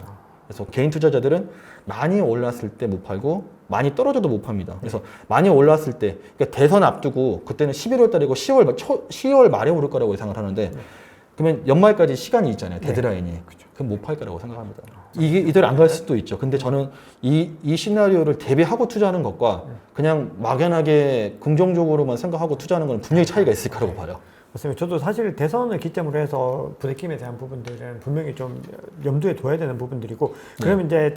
그래서 개인 투자자들은 많이 올랐을 때 못 팔고 많이 떨어져도 못 팝니다. 그래서 많이 올랐을 때 그러니까 대선 앞두고 그때는 11월 달이고 10월 말에 오를 거라고 예상을 하는데 그러면 연말까지 시간이 있잖아요. 데드라인이. 그럼 못 팔 거라고 생각합니다. 이게 이대로 안 갈 수도 있죠. 근데 저는 이 시나리오를 대비하고 투자하는 것과 그냥 막연하게 긍정적으로만 생각하고 투자하는 건 분명히 차이가 있을 거라고 봐요. 맞습니다. 저도 사실 대선을 기점으로 해서 부대낌에 대한 부분들은 분명히 좀 염두에 둬야 되는 부분들이고, 그러면 이제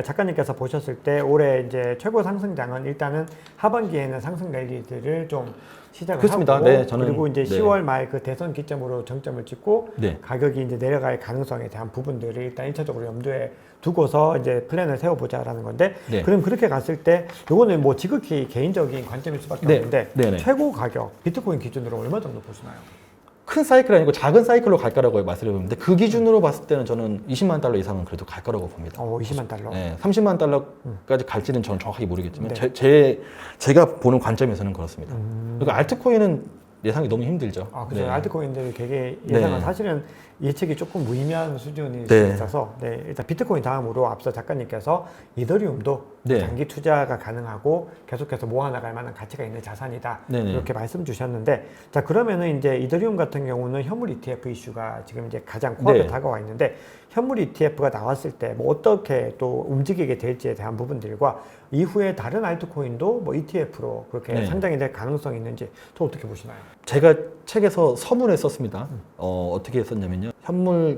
작가님께서 보셨을 때 올해 이제 최고 상승장은 일단은 하반기에는 상승 랠리들을 좀 시작을 그렇습니다. 하고, 네, 저는 그리고 이제 네. 10월 말 그 대선 기점으로 정점을 찍고 네. 가격이 이제 내려갈 가능성에 대한 부분들을 일단 1차적으로 염두에 두고서 이제 플랜을 세워보자라는 건데, 네. 그럼 그렇게 갔을 때 요거는 뭐 지극히 개인적인 관점일 수밖에 네. 없는데 네네. 최고 가격 비트코인 기준으로 얼마 정도 보시나요? 큰 사이클 아니고 작은 사이클로 갈 거라고 말씀드렸는데 그 기준으로 봤을 때는 저는 20만 달러 이상은 그래도 갈 거라고 봅니다. 20만 달러. 네, 30만 달러까지 갈지는 저는 정확하게 모르겠지만 네. 제가 보는 관점에서는 그렇습니다. 그리고 알트코인은 예상이 너무 힘들죠. 그렇죠. 네. 알트코인들이 되게 예상은 네. 사실은 예측이 조금 무의미한 수준이 네. 있어서 일단 비트코인 다음으로 앞서 작가님께서 이더리움도 네. 장기 투자가 가능하고 계속해서 모아나갈 만한 가치가 있는 자산이다. 네네. 이렇게 말씀 주셨는데, 자 그러면은 이제 이더리움 같은 경우는 현물 ETF 이슈가 지금 이제 가장 코앞에 네. 다가와 있는데, 현물 ETF가 나왔을 때 뭐 어떻게 또 움직이게 될지에 대한 부분들과 이후에 다른 알트코인도 뭐 ETF로 그렇게 네. 상장이 될 가능성이 있는지 또 어떻게 보시나요? 제가 책에서 서문에 썼습니다. 어떻게 썼냐면요.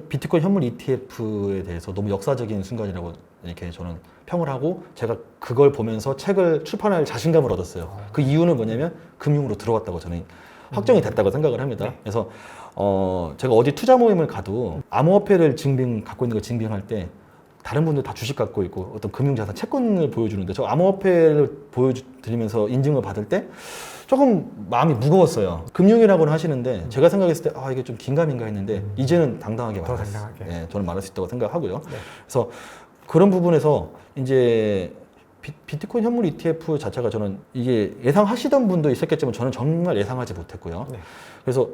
비트코인 현물 ETF에 대해서 너무 역사적인 순간이라고 이렇게 저는 평을 하고 제가 그걸 보면서 책을 출판할 자신감을 얻었어요. 그 이유는 뭐냐면 금융으로 들어왔다고 저는 확정이 됐다고 생각을 합니다. 네. 그래서 제가 어디 투자 모임을 가도 암호화폐를 갖고 있는 걸 증빙할 때 다른 분들 다 주식 갖고 있고 어떤 금융자산 채권을 보여주는데 저 암호화폐를 보여드리면서 인증을 받을 때 조금 마음이 무거웠어요. 금융이라고는 하시는데 제가 생각했을 때 이게 좀 긴가민가 했는데 이제는 당당하게 더 말할 당당하게. 네, 저는 말할 수 있다고 생각하고요. 네. 그래서 그런 부분에서 이제 비트코인 현물 ETF 자체가 저는 이게 예상하시던 분도 있었겠지만 저는 정말 예상하지 못했고요. 네. 그래서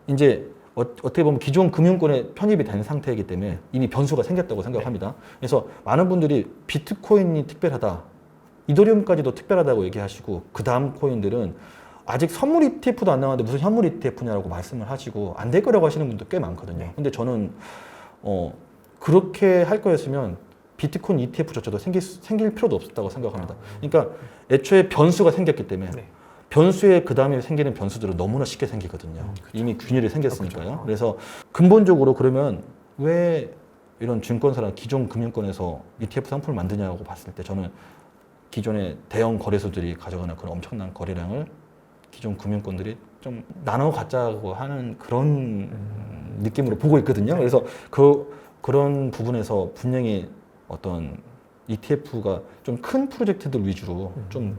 이제 어떻게 보면 기존 금융권에 편입이 된 상태이기 때문에 이미 변수가 생겼다고 생각합니다. 그래서 많은 분들이 비트코인이 특별하다, 이더리움까지도 특별하다고 얘기하시고 그 다음 코인들은 아직 선물 ETF도 안 나왔는데 무슨 현물 ETF냐라고 말씀을 하시고 안 될 거라고 하시는 분도 꽤 많거든요. 네. 근데 저는 그렇게 할 거였으면 비트코인 ETF조차도 생길 필요도 없었다고 생각합니다. 그러니까 애초에 변수가 생겼기 때문에 네. 변수에 그 다음에 생기는 변수들은 너무나 쉽게 생기거든요. 이미 균일이 생겼으니까요. 그렇죠. 그래서 근본적으로 그러면 왜 이런 증권사나 기존 금융권에서 ETF 상품을 만드냐고 봤을 때 저는 기존의 대형 거래소들이 가져가는 그런 엄청난 거래량을 기존 금융권들이 좀 나눠 갖자고 하는 그런 느낌으로 보고 있거든요. 그래서 그런 부분에서 분명히 어떤 ETF가 좀 큰 프로젝트들 위주로 좀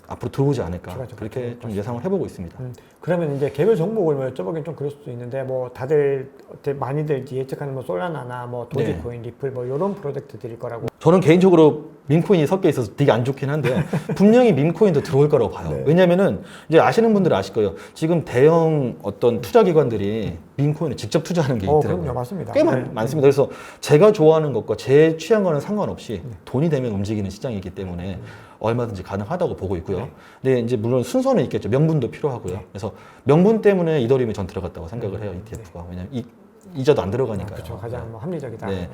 앞으로 들어오지 않을까 추가적으로 그렇게 좀 맞습니다. 예상을 해보고 있습니다. 그러면 이제 개별 종목을 뭐 여쭤보긴 좀 그럴 수도 있는데 뭐 다들 많이들 이제 예측하는 뭐 솔라나나 뭐 도지코인, 리플 뭐 이런 프로젝트들일 거라고. 저는 개인적으로 민코인이 섞여 있어서 되게 안 좋긴 한데 분명히 민코인도 들어올 거라고 봐요. 네. 왜냐면은 이제 아시는 분들은 아실 거예요. 지금 대형 어떤 투자기관들이 민코인에 직접 투자하는 게 있더라고요. 그럼요, 맞습니다. 꽤 네. 많습니다. 그래서 제가 좋아하는 것과 제 취향과는 상관없이 돈이 되면 움직이는 시장이기 때문에 얼마든지 가능하다고 보고 있고요. 네. 근데 이제 물론 순서는 있겠죠. 명분도 필요하고요. 네. 그래서 명분 때문에 이더리움이 전 들어갔다고 생각을 해요. ETF가. 왜냐면 이자도 안 들어가니까요. 그렇죠. 가장 뭐 합리적이다. 네.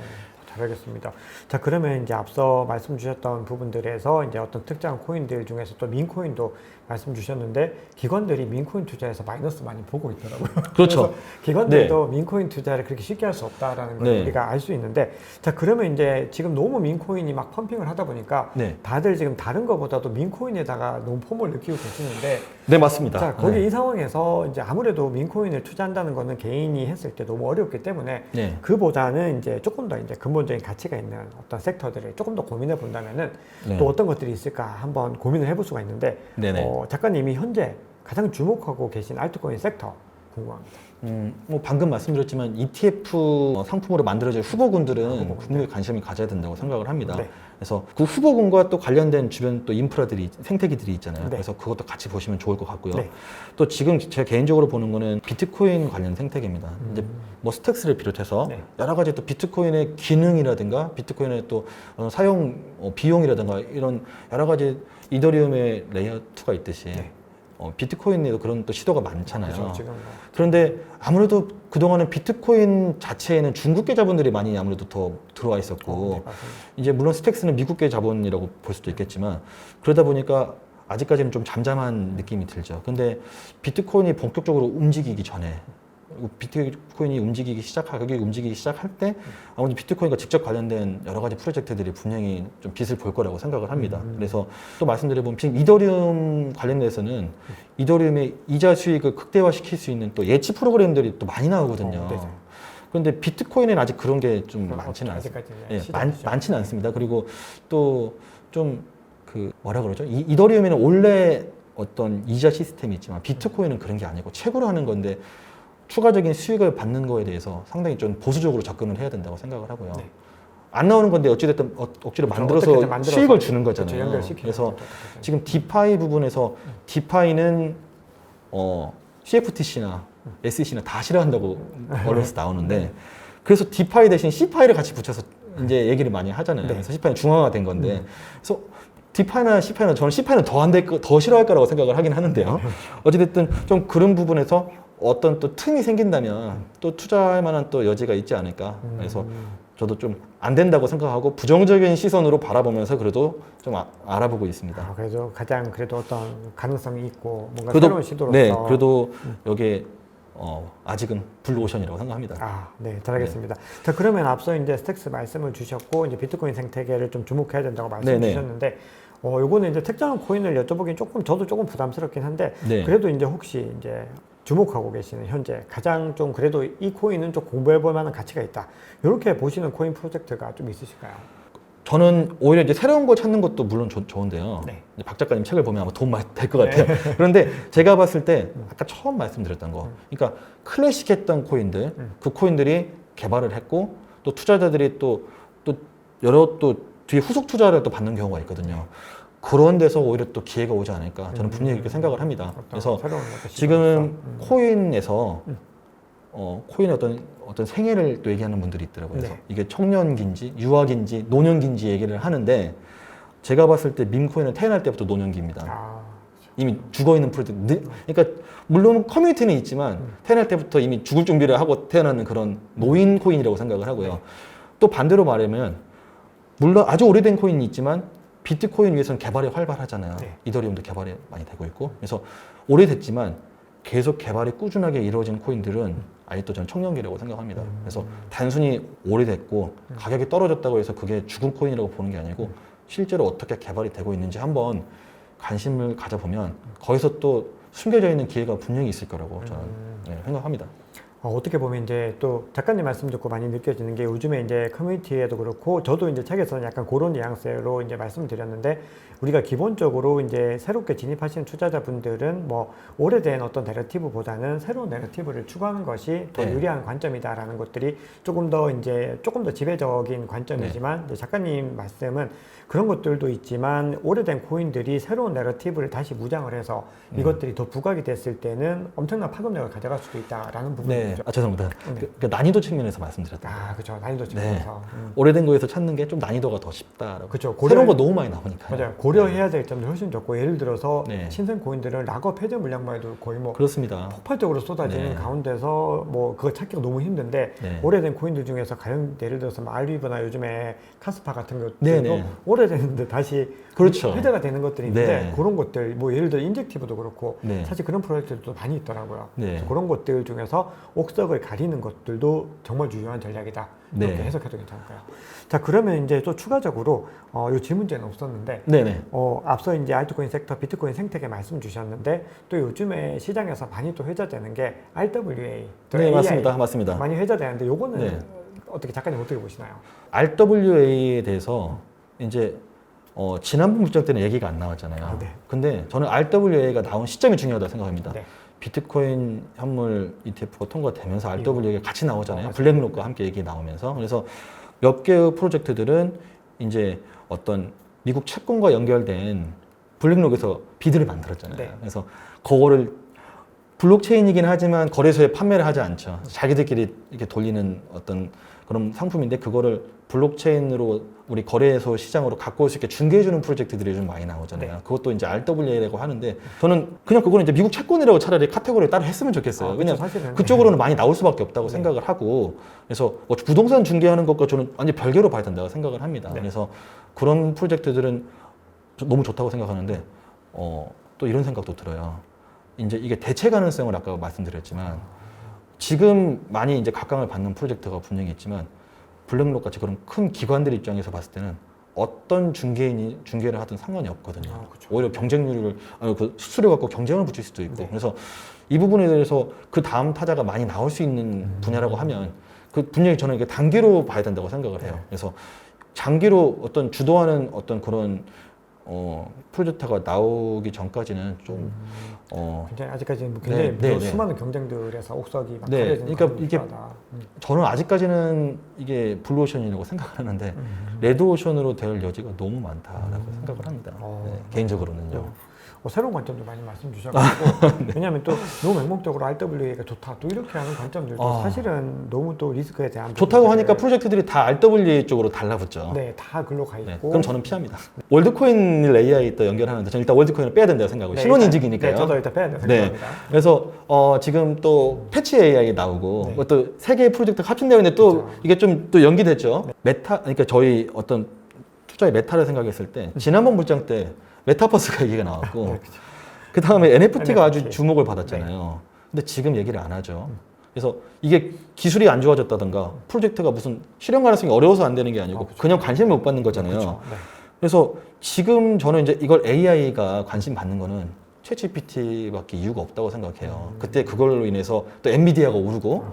잘 알겠습니다. 자, 그러면 이제 앞서 말씀 주셨던 부분들에서 이제 어떤 특정한 코인들 중에서 또 민코인도 말씀 주셨는데 기관들이 민코인 투자에서 마이너스 많이 보고 있더라고요. 그렇죠. 그래서 기관들도 민코인 투자를 그렇게 쉽게 할 수 없다라는 걸 네. 우리가 알 수 있는데 자, 그러면 이제 지금 너무 민코인이 막 펌핑을 하다 보니까 네. 다들 지금 다른 것보다도 민코인에다가 너무 폼을 느끼고 계시는데 네, 맞습니다. 자, 거기 네. 이 상황에서 이제 아무래도 민코인을 투자한다는 거는 개인이 했을 때 너무 어렵기 때문에 네. 그보다는 이제 조금 더 이제 근본적인 가치가 있는 어떤 섹터들을 조금 더 고민해 본다면은 네. 또 어떤 것들이 있을까 한번 고민을 해볼 수가 있는데 네네. 작가님이 현재 가장 주목하고 계신 알트코인 섹터 궁금합니다. 뭐 방금 말씀드렸지만 ETF 상품으로 만들어질 후보군들은 분명히 관심을 가져야 된다고 생각을 합니다. 네. 그래서 그 후보군과 또 관련된 주변 또 인프라들이 생태계들이 있잖아요. 네. 그래서 그것도 같이 보시면 좋을 것 같고요. 네. 또 지금 제가 개인적으로 보는 거는 비트코인 관련 생태계입니다. 이제 뭐 스택스를 비롯해서 네. 여러 가지 또 비트코인의 기능이라든가 비트코인의 또 사용 비용이라든가 이런 여러 가지 이더리움의 레이어 2가 있듯이 네. 비트코인에도 그런 또 시도가 많잖아요. 그렇죠. 지금 뭐. 그런데 아무래도 그동안은 비트코인 자체에는 중국계 자본들이 많이 아무래도 더 들어와 있었고 네, 맞습니다. 이제 물론 스택스는 미국계 자본이라고 볼 수도 있겠지만 그러다 보니까 아직까지는 좀 잠잠한 느낌이 들죠. 근데 비트코인이 본격적으로 움직이기 전에 비트코인이 가격이 움직이기 시작할 때 아무래도 비트코인과 직접 관련된 여러 가지 프로젝트들이 분명히 좀 빛을 볼 거라고 생각을 합니다. 그래서 또 말씀드려보면 지금 이더리움 관련돼서는 이더리움의 이자 수익을 극대화시킬 수 있는 또 예치 프로그램들이 또 많이 나오거든요. 네. 그런데 비트코인은 아직 그런 게 좀 많지는 않습니다. 아직까지는 예, 시작이죠. 많지는 않습니다. 그리고 또 좀 뭐라 그러죠? 이더리움에는 원래 어떤 이자 시스템이 있지만 비트코인은 그런 게 아니고 채굴을 하는 건데 추가적인 수익을 받는 거에 대해서 상당히 좀 보수적으로 접근을 해야 된다고 생각을 하고요. 네. 안 나오는 건데 어찌됐든 억지로 만들어서 어떻게든 만들어서 수익을 주는 그렇죠, 거잖아요. 연결시키는 그래서 거죠. 지금 디파이 부분에서 디파이는 CFTC나 SEC나 다 싫어한다고 언론에서 나오는데 그래서 디파이 대신 C파이를 같이 붙여서 이제 얘기를 많이 하잖아요. 네. 그래서 C파이는 중앙화된 건데 그래서 디파이나 C파이는 저는 C파이는 더 싫어할 거라고 생각을 하긴 하는데요. 어찌됐든 좀 그런 부분에서 어떤 또 틈이 생긴다면 또 투자할 만한 또 여지가 있지 않을까. 그래서 저도 좀 안 된다고 생각하고 부정적인 시선으로 바라보면서 그래도 좀 알아보고 있습니다. 그래도 가장 그래도 어떤 가능성이 있고 뭔가 그래도 새로운 시도로서 네, 그래도 여기에 아직은 블루오션이라고 생각합니다. 네, 잘 알겠습니다. 자, 그러면 앞서 이제 스택스 말씀을 주셨고 이제 비트코인 생태계를 좀 주목해야 된다고 말씀 네네. 주셨는데 요거는 이제 특정한 코인을 여쭤보긴 저도 조금 부담스럽긴 한데 네. 그래도 이제 혹시 이제 주목하고 계시는 현재 가장 좀 그래도 이 코인은 좀 공부해볼 만한 가치가 있다. 이렇게 보시는 코인 프로젝트가 좀 있으실까요? 저는 오히려 이제 새로운 거 찾는 것도 물론 좋은데요. 네. 이제 박 작가님 책을 보면 아마 도움 많이 될 것 같아요. 그런데 제가 봤을 때 아까 처음 말씀드렸던 거, 그러니까 클래식했던 코인들, 그 코인들이 개발을 했고 또 투자자들이 또 여러 또 뒤에 후속 투자를 또 받는 경우가 있거든요. 그런 데서 오히려 또 기회가 오지 않을까 저는 분명히 그렇게 생각을 합니다. 그래서 지금 코인에서 코인의 어떤 생애를 또 얘기하는 분들이 있더라고요. 그래서 네. 이게 청년기인지 유아기인지 노년기인지 얘기를 하는데 제가 봤을 때 밈코인은 태어날 때부터 노년기입니다. 아, 이미 죽어있는 프로젝트. 그러니까 물론 커뮤니티는 있지만 태어날 때부터 이미 죽을 준비를 하고 태어나는 그런 노인 코인이라고 생각을 하고요. 또 반대로 말하면 물론 아주 오래된 코인이 있지만 비트코인 위해서는 개발이 활발하잖아요. 네. 이더리움도 개발이 많이 되고 있고. 그래서 오래됐지만 계속 개발이 꾸준하게 이루어진 코인들은 아직도 저는 청년기라고 생각합니다. 그래서 단순히 오래됐고 가격이 떨어졌다고 해서 그게 죽은 코인이라고 보는 게 아니고 실제로 어떻게 개발이 되고 있는지 한번 관심을 가져보면 거기서 또 숨겨져 있는 기회가 분명히 있을 거라고 저는 생각합니다. 어떻게 보면 이제 또 작가님 말씀 듣고 많이 느껴지는 게 요즘에 이제 커뮤니티에도 그렇고 저도 이제 책에서는 약간 그런 뉘앙스로 이제 말씀드렸는데 우리가 기본적으로 이제 새롭게 진입하시는 투자자분들은 뭐 오래된 어떤 내러티브보다는 새로운 내러티브를 추구하는 것이 더 네. 유리한 관점이다라는 것들이 조금 더 지배적인 관점이지만 이제 작가님 말씀은 그런 것들도 있지만 오래된 코인들이 새로운 내러티브를 다시 무장을 해서 이것들이 더 부각이 됐을 때는 엄청난 파급력을 가져갈 수도 있다라는 부분이죠. 네, 죄송합니다. 네. 그 난이도 측면에서 말씀드렸다. 아, 그렇죠. 난이도 측면에서. 오래된 거에서 찾는 게 좀 난이도가 더 쉽다라고. 그렇죠. 새로운 거 너무 많이 나오니까. 맞아요. 고려해야 될 점도 훨씬 적고 예를 들어서 네. 신생 코인들은 락업 해제 물량만 해도 거의 뭐 그렇습니다. 폭발적으로 쏟아지는 네. 가운데서 뭐 그거 찾기가 너무 힘든데 네. 오래된 코인들 중에서 가령 예를 들어서 뭐 알리브나 요즘에 카스파 같은 것들도 네네. 오래됐는데 다시 그렇죠. 회자가 되는 것들이 있는데 네. 그런 것들 뭐 예를 들어 인젝티브도 그렇고 네. 사실 그런 프로젝트들도 많이 있더라고요. 네. 그래서 그런 것들 중에서 옥석을 가리는 것들도 정말 중요한 전략이다. 이렇게 네. 해석해도 괜찮을까요? 자, 그러면 이제 또 추가적으로 이 질문제는 없었는데 네네. 앞서 이제 알트코인 섹터, 비트코인 생태계 말씀 주셨는데 또 요즘에 시장에서 많이 또 회자되는 게 RWA, 또 네, AI 맞습니다. 맞습니다. 많이 회자되는데 요거는 네. 어떻게 작가님 어떻게 보시나요? RWA에 대해서 이제 지난번 물정 때는 얘기가 안 나왔잖아요. 아, 네. 근데 저는 RWA가 나온 시점이 중요하다고 생각합니다. 네. 비트코인 현물 ETF가 통과되면서 RWA가 같이 나오잖아요. 맞아요. 블랙록과 함께 얘기 나오면서. 그래서 몇 개의 프로젝트들은 이제 어떤 미국 채권과 연결된 블랙록에서 비드를 만들었잖아요. 네. 그래서 그거를 블록체인이긴 하지만 거래소에 판매를 하지 않죠. 자기들끼리 이렇게 돌리는 어떤 그런 상품인데 그거를 블록체인으로 우리 거래소 시장으로 갖고 올 수 있게 중개해주는 프로젝트들이 좀 많이 나오잖아요. 네. 그것도 이제 RWA라고 하는데 저는 그냥 그거는 이제 미국 채권이라고 차라리 카테고리를 따로 했으면 좋겠어요. 그렇죠. 왜냐면 사실은. 그쪽으로는 많이 나올 수밖에 없다고 네. 생각을 하고 그래서 뭐 부동산 중개하는 것과 저는 완전 별개로 봐야 된다고 생각을 합니다. 네. 그래서 그런 프로젝트들은 너무 좋다고 생각하는데 또 이런 생각도 들어요. 이제 이게 대체 가능성을 아까 말씀드렸지만 지금 많이 이제 각광을 받는 프로젝트가 분명히 있지만 블랙록 같이 그런 큰 기관들 입장에서 봤을 때는 어떤 중개인이 중개를 하든 상관이 없거든요. 그렇죠. 오히려 경쟁률을 그 수수료 갖고 경쟁을 붙일 수도 있고 네. 그래서 이 부분에 대해서 그 다음 타자가 많이 나올 수 있는 분야라고 하면 그 분명히 저는 이게 단기로 봐야 된다고 생각을 해요. 네. 그래서 장기로 어떤 주도하는 어떤 그런 프로젝트가 나오기 전까지는 좀 굉장히 아직까지는 굉장히 네, 네, 네. 수많은 경쟁들에서 옥석이 막 네, 가려지는 그러니까 이게 필요하다. 저는 아직까지는 이게 블루오션이라고 생각을 하는데 레드오션으로 될 여지가 너무 많다라고 생각을 합니다. 네, 개인적으로는요. 새로운 관점도 많이 말씀 주셔가지고 왜냐하면 또 너무 맹목적으로 RWA가 좋다 또 이렇게 하는 관점들도 사실은 너무 또 리스크에 대한 좋다고 부분들을- 하니까 프로젝트들이 다 RWA 쪽으로 달라붙죠. 네, 다 글로 가 있고 네, 그럼 저는 피합니다. 월드코인을 AI 또 연결하는데 저는 일단 월드코인을 빼야 된다고 생각하고 네, 신혼인증이니까요. 네, 저도 일단 빼야 된다고 네. 생각합니다. 그래서 지금 또 패치 AI 나오고 네. 또 세 개의 프로젝트가 합친되어 있는데 또 그렇죠. 이게 좀 또 연기됐죠. 메타 그러니까 저희 어떤 투자의 메타를 생각했을 때 지난번 물장 때 메타버스가 얘기가 나왔고 네, 그렇죠. 그 다음에 NFT가 아주 NFT. 주목을 받았잖아요. 근데 지금 얘기를 안 하죠. 그래서 이게 기술이 안 좋아졌다던가 프로젝트가 무슨 실현 가능성이 어려워서 안 되는 게 아니고 그렇죠. 그냥 관심을 못 받는 거잖아요. 그렇죠. 네. 그래서 지금 저는 이제 이걸 AI가 관심 받는 거는 챗GPT밖에 이유가 없다고 생각해요. 그때 그걸로 인해서 또 엔비디아가 오르고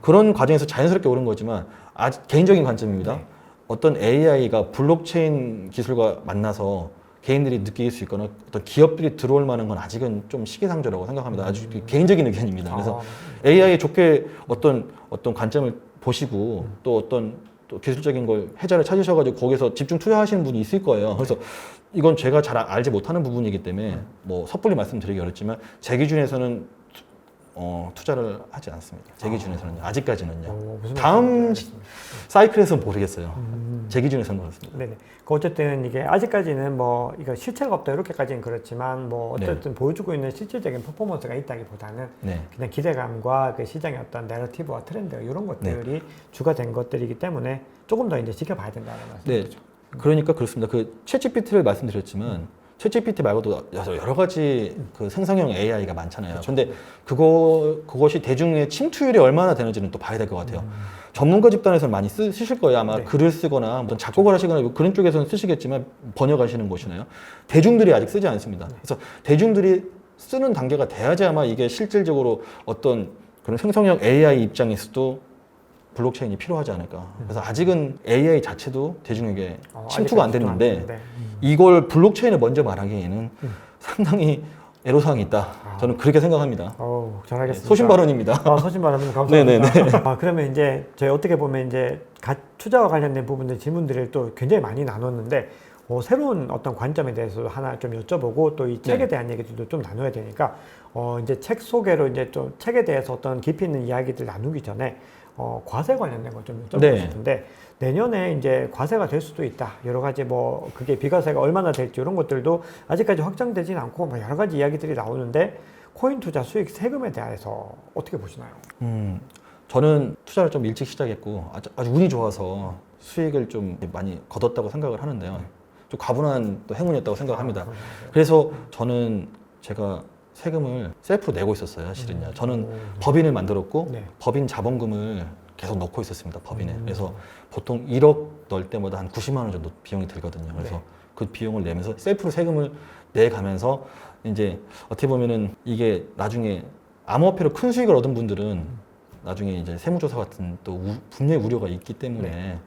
그런 과정에서 자연스럽게 오른 거지만 아직 개인적인 관점입니다. 네. 어떤 AI가 블록체인 기술과 만나서 개인들이 느낄 수 있거나 어떤 기업들이 들어올 만한 건 아직은 좀 시기상조라고 생각합니다. 아주 개인적인 의견입니다. 그래서 AI에 좋게 어떤 관점을 보시고 또 어떤 또 기술적인 걸 해자를 찾으셔가지고 거기서 집중 투자하시는 분이 있을 거예요. 그래서 이건 제가 잘 알지 못하는 부분이기 때문에 뭐 섣불리 말씀드리기 어렵지만 제 기준에서는 투자를 하지 않습니다. 제 기준에서는요. 아직까지는요. 무슨 다음 말씀인지 사이클에서는 모르겠어요. 제 기준에서는 그렇습니다. 네네. 그 어쨌든 이게 아직까지는 뭐 이거 실체가 없다 이렇게까지는 그렇지만 뭐 어쨌든 보여주고 있는 실질적인 퍼포먼스가 있다기보다는 네. 그냥 기대감과 그 시장의 어떤 내러티브와 트렌드 이런 것들이 주가 된 것들이기 때문에 조금 더 이제 지켜봐야 된다는 말씀이죠. 네. 그러니까 그렇습니다. 그 챗GPT를 말씀드렸지만 챗GPT 말고도 여러 가지 그 생성형 AI가 많잖아요. 그런데 그것이 대중의 침투율이 얼마나 되는지는 또 봐야 될 것 같아요. 전문가 집단에서는 많이 쓰실 거예요. 아마 네. 글을 쓰거나 어떤 작곡을 하시거나 그런 쪽에서는 쓰시겠지만 번역하시는 곳이나요. 대중들이 아직 쓰지 않습니다. 그래서 대중들이 쓰는 단계가 돼야지 아마 이게 실질적으로 어떤 그런 생성형 AI 입장에서도 블록체인이 필요하지 않을까. 그래서 아직은 AI 자체도 대중에게 침투가 안 됐는데 이걸 블록체인을 먼저 말하기에는 상당히 애로사항이 있다. 저는 그렇게 생각합니다. 잘 알겠습니다. 소신 발언입니다. 소신 발언님 감사합니다. 그러면 이제 저희 어떻게 보면 이제 투자와 관련된 부분들 질문들을 또 굉장히 많이 나눴는데 새로운 어떤 관점에 대해서 하나 좀 여쭤보고 또 이 책에 대한 얘기들도 좀 나눠야 되니까 이제 책 소개로 이제 좀 책에 대해서 어떤 깊이 있는 이야기들 나누기 전에 과세 관련된 걸 좀 여쭤보고 싶은데 내년에 이제 과세가 될 수도 있다. 여러 가지 뭐 그게 비과세가 얼마나 될지 이런 것들도 아직까지 확정되진 않고 뭐 여러 가지 이야기들이 나오는데 코인 투자 수익 세금에 대해서 어떻게 보시나요? 저는 투자를 좀 일찍 시작했고 아주 운이 좋아서 수익을 좀 많이 거뒀다고 생각을 하는데요. 좀 과분한 또 행운이었다고 생각합니다. 그래서 저는 제가 세금을 셀프로 내고 있었어요, 사실은요. 저는 법인을 만들었고 법인 자본금을 계속 넣고 있었습니다, 법인에. 그래서 보통 1억 넣을 때마다 한 90만 원 정도 비용이 들거든요. 그래서 그 비용을 내면서 셀프로 세금을 내가면서 이제 어떻게 보면은 이게 나중에 암호화폐로 큰 수익을 얻은 분들은 나중에 이제 세무조사 같은 또 분명히 우려가 있기 때문에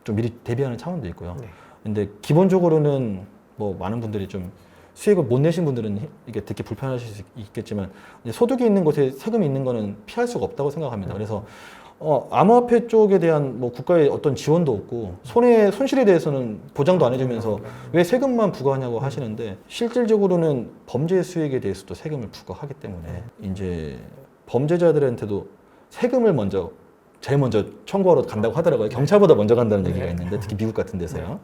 좀 미리 대비하는 차원도 있고요. 근데 기본적으로는 뭐 많은 분들이 좀 수익을 못 내신 분들은 이게 듣기 불편하실 수 있겠지만 이제 소득이 있는 곳에 세금이 있는 거는 피할 수가 없다고 생각합니다. 그래서 암호화폐 쪽에 대한 뭐 국가의 어떤 지원도 없고 손실에 대해서는 보장도 안 해주면서 왜 세금만 부과하냐고 하시는데 실질적으로는 범죄 수익에 대해서도 세금을 부과하기 때문에 이제 범죄자들한테도 세금을 제일 먼저 청구하러 간다고 하더라고요. 경찰보다 먼저 간다는 얘기가 있는데 특히 미국 같은 데서요.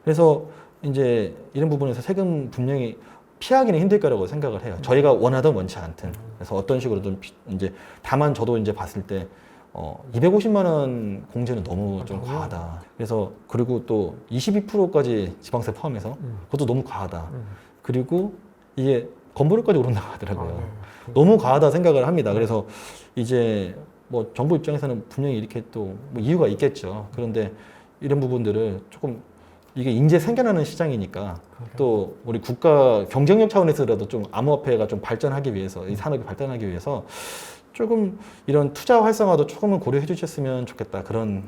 그래서 이제 이런 부분에서 세금 분명히 피하기는 힘들 거라고 생각을 해요. 저희가 원하든 원치 않든. 그래서 어떤 식으로든 이제 다만 저도 이제 봤을 때 250만 원 공제는 너무 좀 과하다. 그래서 그리고 또 22%까지 지방세 포함해서 그것도 너무 과하다. 그리고 이게 건보료까지 오른다고 하더라고요. 너무 과하다 생각을 합니다. 그래서 이제 뭐 정부 입장에서는 분명히 이렇게 또 뭐 이유가 있겠죠. 그런데 이런 부분들을 조금 이게 인재 생겨나는 시장이니까 또 우리 국가 경쟁력 차원에서라도 좀 암호화폐가 좀 발전하기 위해서 이 산업이 발전하기 위해서 조금 이런 투자 활성화도 조금은 고려해 주셨으면 좋겠다 그런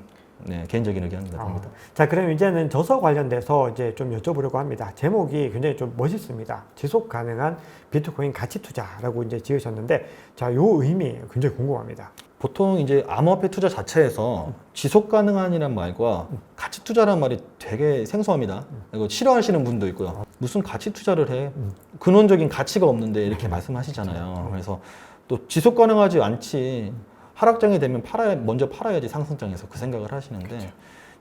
개인적인 의견입니다. 자, 그럼 이제는 저서 관련돼서 이제 좀 여쭤보려고 합니다. 제목이 굉장히 좀 멋있습니다. 지속 가능한 비트코인 가치 투자라고 이제 지으셨는데 자, 요 의미 굉장히 궁금합니다. 보통 이제 암호화폐 투자 자체에서 지속 가능한이란 말과 가치 투자란 말이 되게 생소합니다. 이거 싫어하시는 분도 있고요. 무슨 가치 투자를 해? 근원적인 가치가 없는데 이렇게 말씀하시잖아요. 그래서 또 지속 가능하지 않지. 하락장이 되면 먼저 팔아야지 상승장에서 그 생각을 하시는데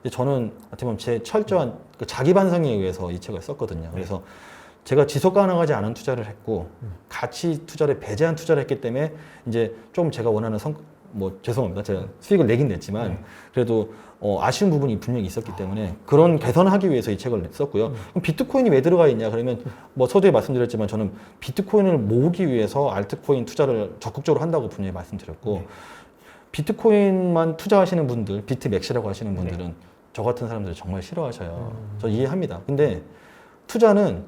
이제 저는 어떻게 보면 제 철저한 그 자기 반성에 의해서 이 책을 썼거든요. 그래서 제가 지속 가능하지 않은 투자를 했고 가치 투자를 배제한 투자를 했기 때문에 이제 좀 제가 원하는 죄송합니다. 제가 수익을 내긴 냈지만 그래도 아쉬운 부분이 분명히 있었기 때문에 그런 개선하기 위해서 이 책을 썼고요. 그럼 비트코인이 왜 들어가 있냐? 그러면 뭐 서두에 말씀드렸지만 저는 비트코인을 모으기 위해서 알트코인 투자를 적극적으로 한다고 분명히 말씀드렸고 비트코인만 투자하시는 분들, 비트맥시라고 하시는 분들은 저 같은 사람들 정말 싫어하셔요. 저 이해합니다. 근데 투자는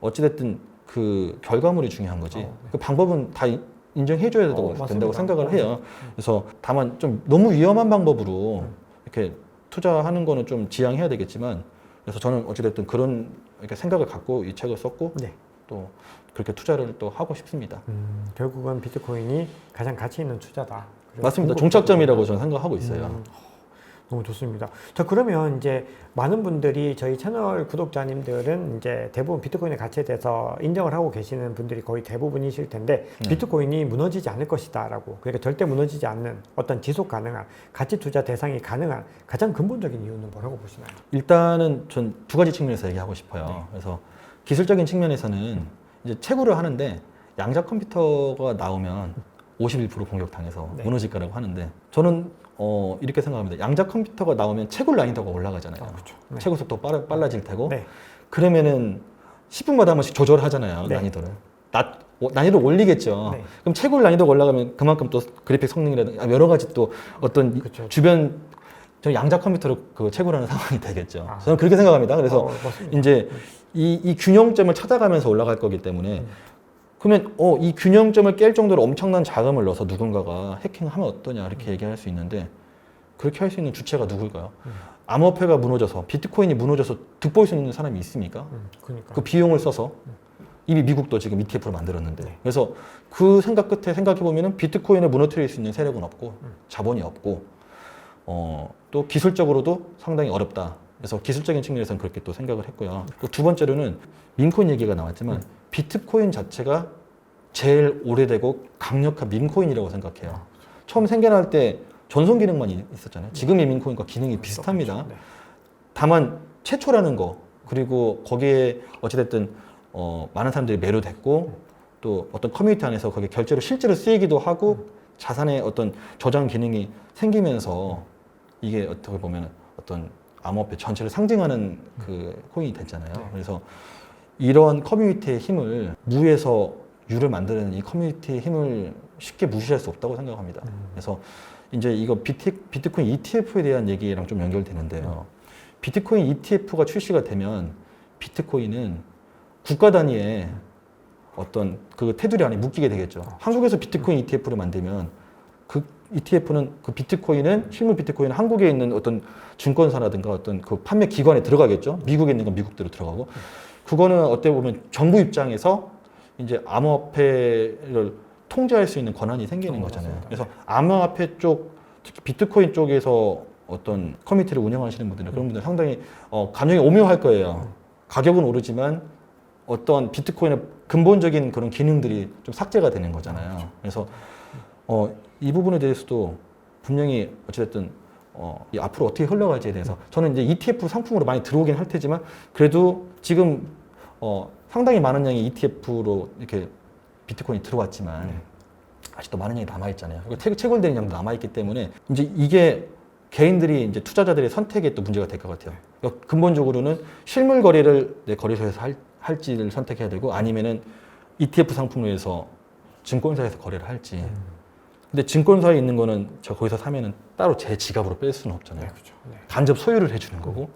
어찌됐든 그 결과물이 중요한 거지. 네. 그 방법은 다 인정해줘야 된다고 맞습니다. 생각을 해요. 그래서 다만 좀 너무 위험한 방법으로 이렇게 투자하는 거는 좀 지양해야 되겠지만, 그래서 저는 어찌됐든 그런 이렇게 생각을 갖고 이 책을 썼고 네. 또 그렇게 투자를 또 하고 싶습니다. 결국은 비트코인이 가장 가치 있는 투자다. 그리고 맞습니다. 궁극적으로 종착점이라고 저는 생각하고 있어요. 너무 좋습니다. 자, 그러면 이제 많은 분들이 저희 채널 구독자님들은 이제 대부분 비트코인의 가치에 대해서 인정을 하고 계시는 분들이 거의 대부분이실 텐데 비트코인이 무너지지 않을 것이다라고, 그러니까 절대 무너지지 않는 어떤 지속 가능한 가치 투자 대상이 가능한 가장 근본적인 이유는 뭐라고 보시나요? 일단은 전 두 가지 측면에서 얘기하고 싶어요. 그래서 기술적인 측면에서는 이제 채굴을 하는데 양자 컴퓨터가 나오면 51% 공격당해서 네. 무너질 거라고 하는데, 저는 이렇게 생각합니다. 양자 컴퓨터가 나오면 채굴 난이도가 올라가잖아요. 그렇죠. 네. 채굴 속도 빨라질 테고, 네. 그러면은 10분마다 한 번씩 조절하잖아요. 네. 난이도를. 난이도를 올리겠죠. 네. 그럼 채굴 난이도가 올라가면 그만큼 또 그래픽 성능이라든가 여러 가지 또 어떤 그렇죠. 주변 저 양자 컴퓨터로 그 채굴하는 상황이 되겠죠. 저는 그렇게 생각합니다. 그래서 맞습니다. 이제 이 균형점을 찾아가면서 올라갈 거기 때문에, 그러면 이 균형점을 깰 정도로 엄청난 자금을 넣어서 누군가가 해킹하면 어떠냐 이렇게 얘기할 수 있는데, 그렇게 할 수 있는 주체가 누굴까요? 암호화폐가 무너져서 비트코인이 무너져서 득볼 수 있는 사람이 있습니까? 그러니까. 그 비용을 써서 이미 미국도 지금 ETF를 만들었는데, 네. 그래서 그 생각 끝에 생각해 보면은 비트코인을 무너뜨릴 수 있는 세력은 없고 자본이 없고 또 기술적으로도 상당히 어렵다. 그래서 기술적인 측면에서는 그렇게 또 생각을 했고요. 또 두 번째로는 민코인 얘기가 나왔지만 비트코인 자체가 제일 오래되고 강력한 민코인이라고 생각해요. 처음 생겨날 때 전송 기능만 있었잖아요. 지금의 민코인과 기능이 비슷합니다. 네. 다만 최초라는 거, 그리고 거기에 어찌됐든 많은 사람들이 매료됐고 또 어떤 커뮤니티 안에서 거기에 결제로 실제로 쓰이기도 하고 자산의 어떤 저장 기능이 생기면서 이게 어떻게 보면 어떤 암호화폐 전체를 상징하는 그 코인이 됐잖아요. 그래서 이런 커뮤니티의 힘을, 무에서 유를 만드는 이 커뮤니티의 힘을 쉽게 무시할 수 없다고 생각합니다. 그래서 이제 이거 비트코인 ETF에 대한 얘기랑 좀 연결되는데요. 비트코인 ETF가 출시가 되면 비트코인은 국가 단위의 어떤 그 테두리 안에 묶이게 되겠죠. 한국에서 비트코인 ETF를 만들면 그 ETF는 그 비트코인은, 실물 비트코인은 한국에 있는 어떤 증권사라든가 어떤 그 판매 기관에 들어가겠죠. 미국에 있는 건 미국대로 들어가고. 그거는 어떻게 보면 정부 입장에서 이제 암호화폐를 통제할 수 있는 권한이 생기는 거잖아요. 맞습니다. 그래서 암호화폐 쪽, 특히 비트코인 쪽에서 어떤 커뮤니티를 운영하시는 분들은 그런 분들 상당히 감정이 오묘할 거예요. 가격은 오르지만 어떤 비트코인의 근본적인 그런 기능들이 좀 삭제가 되는 거잖아요. 그래서 이 부분에 대해서도 분명히 어찌됐든 이 앞으로 어떻게 흘러갈지에 대해서 저는 이제 ETF 상품으로 많이 들어오긴 할 테지만, 그래도 지금 상당히 많은 양의 ETF로 이렇게 비트코인이 들어왔지만 아직도 많은 양이 남아있잖아요. 채굴되는 양도 남아있기 때문에 이제 이게 개인들이 이제 투자자들의 선택에 또 문제가 될 것 같아요. 그러니까 근본적으로는 실물 거래를 내 거래소에서 할지를 선택해야 되고, 아니면은 ETF 상품으로 해서 증권사에서 거래를 할지. 근데 증권사에 있는 거는 저 거기서 사면은 따로 제 지갑으로 뺄 수는 없잖아요. 네, 그렇죠. 네. 간접 소유를 해주는 거고,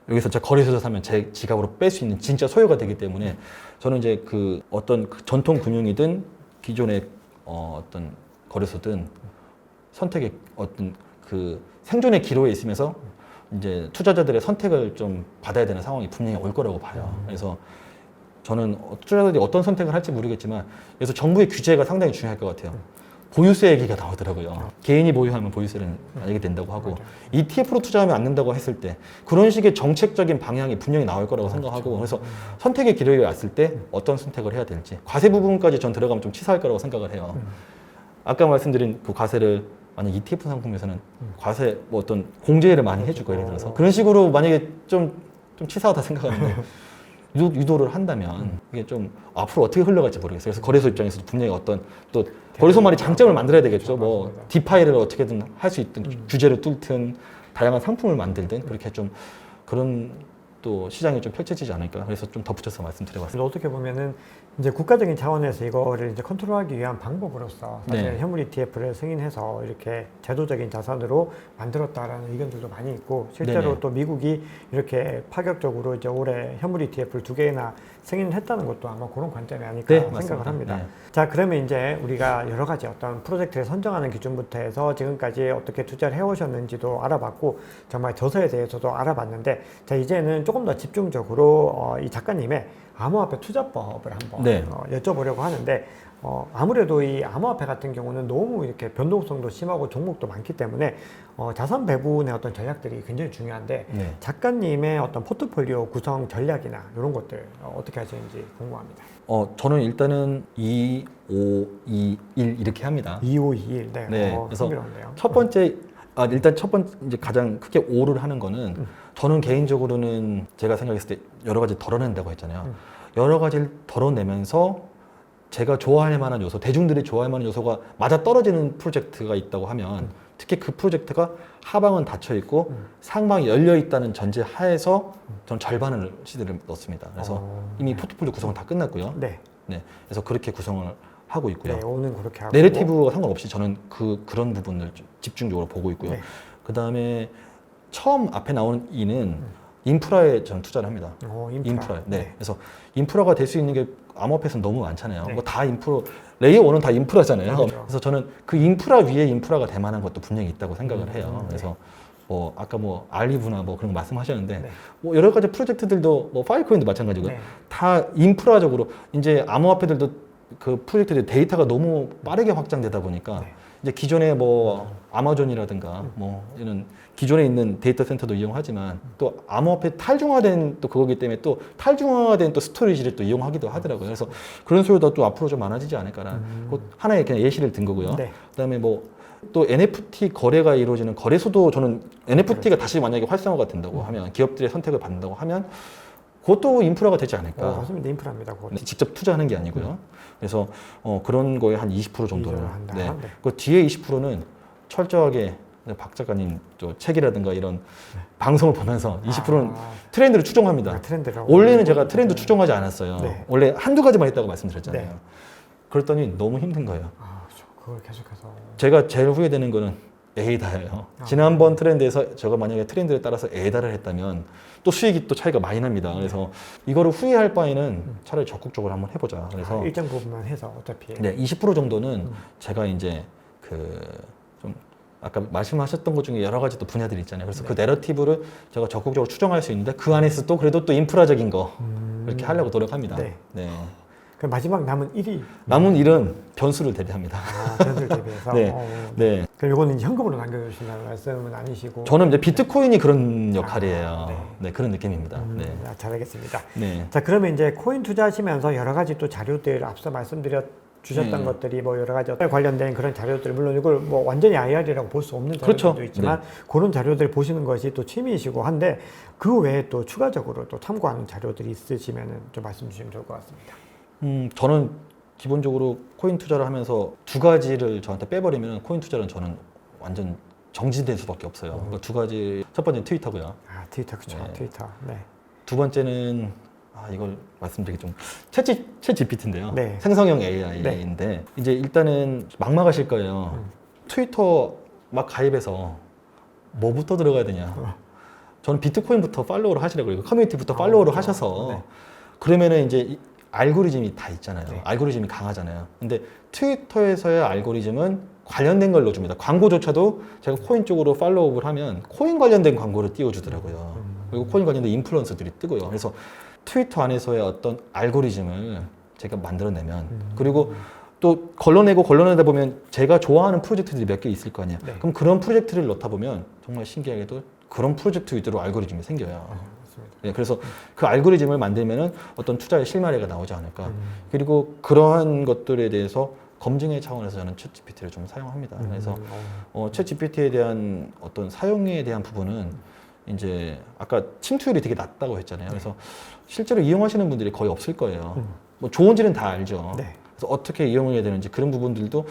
여기서 제 거래소에서 사면 제 지갑으로 뺄 수 있는 진짜 소유가 되기 때문에, 저는 이제 그 어떤 그 전통 금융이든 기존의 어떤 거래소든 선택의 어떤 그 생존의 기로에 있으면서 이제 투자자들의 선택을 좀 받아야 되는 상황이 분명히 올 거라고 봐요. 그래서 저는 투자자들이 어떤 선택을 할지 모르겠지만, 그래서 정부의 규제가 상당히 중요할 것 같아요. 보유세 얘기가 나오더라고요. 개인이 보유하면 보유세를 내게 된다고 하고, ETF로 투자하면 안 된다고 했을 때 그런 식의 정책적인 방향이 분명히 나올 거라고 생각하고, 그래서 선택의 기로에 왔을 때 어떤 선택을 해야 될지, 과세 부분까지 전 들어가면 좀 치사할 거라고 생각을 해요. 아까 말씀드린 그 과세를 만약 ETF 상품에서는 과세 뭐 어떤 공제를 많이 해주고, 예를 들어서 그런 식으로 만약에 좀 치사하다 생각하는데 유도를 한다면 이게 좀 앞으로 어떻게 흘러갈지 모르겠어요. 그래서 거래소 입장에서도 분명히 어떤 또 거래소만의 장점을 만들어야 되겠죠. 뭐 디파이를 어떻게든 할 수 있든 규제를 뚫든 다양한 상품을 만들든 그렇게 좀 그런 또 시장이 좀 펼쳐지지 않을까. 그래서 좀 덧붙여서 말씀드려봤습니다. 어떻게 보면은 이제 국가적인 차원에서 이거를 이제 컨트롤하기 위한 방법으로서 사실 네. 현물 ETF를 승인해서 이렇게 제도적인 자산으로 만들었다라는 의견들도 많이 있고 실제로 네네. 또 미국이 이렇게 파격적으로 이제 올해 현물 ETF를 2개나 승인했다는 것도 아마 그런 관점이 아닐까 네, 생각을 맞습니다. 합니다. 네. 자, 그러면 이제 우리가 여러 가지 어떤 프로젝트를 선정하는 기준부터 해서 지금까지 어떻게 투자를 해오셨는지도 알아봤고 정말 저서에 대해서도 알아봤는데 자, 이제는 조금 더 집중적으로 이 작가님의 암호화폐 투자법을 한번 네. 여쭤보려고 하는데 아무래도 이 암호화폐 같은 경우는 너무 이렇게 변동성도 심하고 종목도 많기 때문에 자산 배분의 어떤 전략들이 굉장히 중요한데 네. 작가님의 어떤 포트폴리오 구성 전략이나 이런 것들 어떻게 하시는지 궁금합니다. 저는 일단은 2, 5, 2, 1 이렇게 합니다. 2521. 네. 네, 그래서 흥미로운데요. 첫 번째, 일단 첫 번째 이제 가장 크게 5를 하는 거는 저는 개인적으로는 제가 생각했을 때 여러 가지 덜어낸다고 했잖아요. 여러 가지를 덜어내면서 제가 좋아할 만한 요소, 대중들이 좋아할 만한 요소가 맞아 떨어지는 프로젝트가 있다고 하면 특히 그 프로젝트가 하방은 닫혀 있고 상방이 열려 있다는 전제 하에서 저는 절반을 시드를 넣습니다. 그래서 이미 포트폴리오 구성은 다 끝났고요. 네. 네, 그래서 그렇게 구성을 하고 있고요. 네, 오는 그렇게 하고 내러티브와 상관없이 저는 그런 부분을 집중적으로 보고 있고요. 네. 그 다음에 처음 앞에 나오는 이는 인프라에 저는 투자를 합니다. 인프라. 네. 그래서 인프라가 될 수 있는 게 암호화폐에서는 너무 많잖아요. 네. 뭐 다 레이어 1은 다 인프라잖아요. 그렇죠. 그래서 저는 그 인프라 위에 인프라가 될 만한 것도 분명히 있다고 생각을 해요. 네. 그래서 뭐 아까 뭐 알리브나 뭐 그런 거 말씀하셨는데 네. 뭐 여러 가지 프로젝트들도 뭐 파일코인도 마찬가지고요. 네. 다 인프라적으로 이제 암호화폐들도 그 프로젝트들 데이터가 너무 빠르게 확장되다 보니까 네. 이제 기존에 뭐 아마존이라든가 뭐 이런 기존에 있는 데이터 센터도 이용하지만 또 암호화폐 탈중화된 또 그거기 때문에 또 탈중화된 또 스토리지를 또 이용하기도 하더라고요. 그래서 그런 소리도 또 앞으로 좀 많아지지 않을까라는 그 하나의 그냥 예시를 든 거고요. 네. 그다음에 뭐 또 NFT 거래가 이루어지는 거래소도 저는 NFT가 다시 만약에 활성화가 된다고 하면 기업들의 선택을 받는다고 하면 그것도 인프라가 되지 않을까. 맞습니다. 인프라입니다. 그거. 직접 투자하는 게 아니고요. 그래서 그런 거에 한 20% 정도를. 이전을 한다. 네. 네. 그 뒤에 20%는 철저하게 박 작가님 또 책이라든가 이런 방송을 보면서 20%는 트렌드를 추종합니다. 트렌드라고. 원래는 제가 트렌드 추종하지 않았어요. 네. 원래 한두 가지만 했다고 말씀드렸잖아요. 네. 그랬더니 너무 힘든 거예요. 그렇죠. 그걸 계속해서. 제가 제일 후회되는 거는 에이다예요. 지난번 트렌드에서 제가 만약에 트렌드에 따라서 에이다를 했다면 또 수익이 또 차이가 많이 납니다. 그래서 이거를 후회할 바에는 차라리 적극적으로 한번 해보자. 그래서 일정 부분만 해서 어차피. 네, 20% 정도는 제가 이제 좀 아까 말씀하셨던 것 중에 여러 가지 또 분야들이 있잖아요. 그래서 그 내러티브를 제가 적극적으로 추정할 수 있는데 그 안에서 또 그래도 또 인프라적인 거 이렇게 하려고 노력합니다. 네. 네. 그 마지막 남은 1위. 남은 일은 변수를 대비합니다. 변수를 대비해서. 네. 네. 그럼 이거는 이제 현금으로 남겨주신다는 말씀은 아니시고. 저는 이제 비트코인이 그런 역할이에요. 네. 네, 그런 느낌입니다. 네. 잘 알겠습니다. 네. 자, 그러면 이제 코인 투자하시면서 여러 가지 또 자료들 앞서 주셨던 것들이 뭐 여러 가지 관련된 그런 자료들 물론 이걸 뭐 완전히 IR이라고 볼 수 없는 자료들도 그렇죠. 있지만 그런 자료들 보시는 것이 또 취미이시고 한데 그 외에 또 추가적으로 또 참고하는 자료들이 있으시면은 좀 말씀 주시면 좋을 것 같습니다. 저는 기본적으로 코인 투자를 하면서 두 가지를 저한테 빼버리면 코인 투자는 저는 완전 정지될 수밖에 없어요. 그러니까 두 가지, 첫 번째는 트위터고요. 트위터 그렇죠. 네. 트위터. 네. 두 번째는 이걸 말씀드리기 좀 챗 GPT인데요. 네. 생성형 AI인데 이제 일단은 막막하실 거예요. 트위터 막 가입해서 뭐부터 들어가야 되냐. 저는 비트코인부터 팔로우를 하시라고 그래요. 커뮤니티부터 팔로우를 그렇죠. 하셔서 네. 그러면은 이제 알고리즘이 다 있잖아요. 네. 알고리즘이 강하잖아요. 근데 트위터에서의 알고리즘은 관련된 걸 넣어줍니다. 광고조차도 제가 코인 쪽으로 팔로우를 하면 코인 관련된 광고를 띄워주더라고요. 그리고 코인 관련된 인플루언서들이 뜨고요. 그래서 트위터 안에서의 어떤 알고리즘을 제가 만들어내면 그리고 또 걸러내다 보면 제가 좋아하는 프로젝트들이 몇 개 있을 거 아니에요. 네. 그럼 그런 프로젝트를 넣다 보면 정말 신기하게도 그런 프로젝트 위주로 알고리즘이 생겨요. 맞습니다. 네, 그래서 그 알고리즘을 만들면은 어떤 투자의 실마리가 나오지 않을까. 그리고 그러한 것들에 대해서 검증의 차원에서 저는 챗 GPT를 좀 사용합니다. 그래서 챗 GPT에 대한 어떤 사용에 대한 부분은 이제 아까 침투율이 되게 낮다고 했잖아요. 그래서 실제로 이용하시는 분들이 거의 없을 거예요. 뭐 좋은지는 다 알죠. 네. 그래서 어떻게 이용해야 되는지 그런 부분들도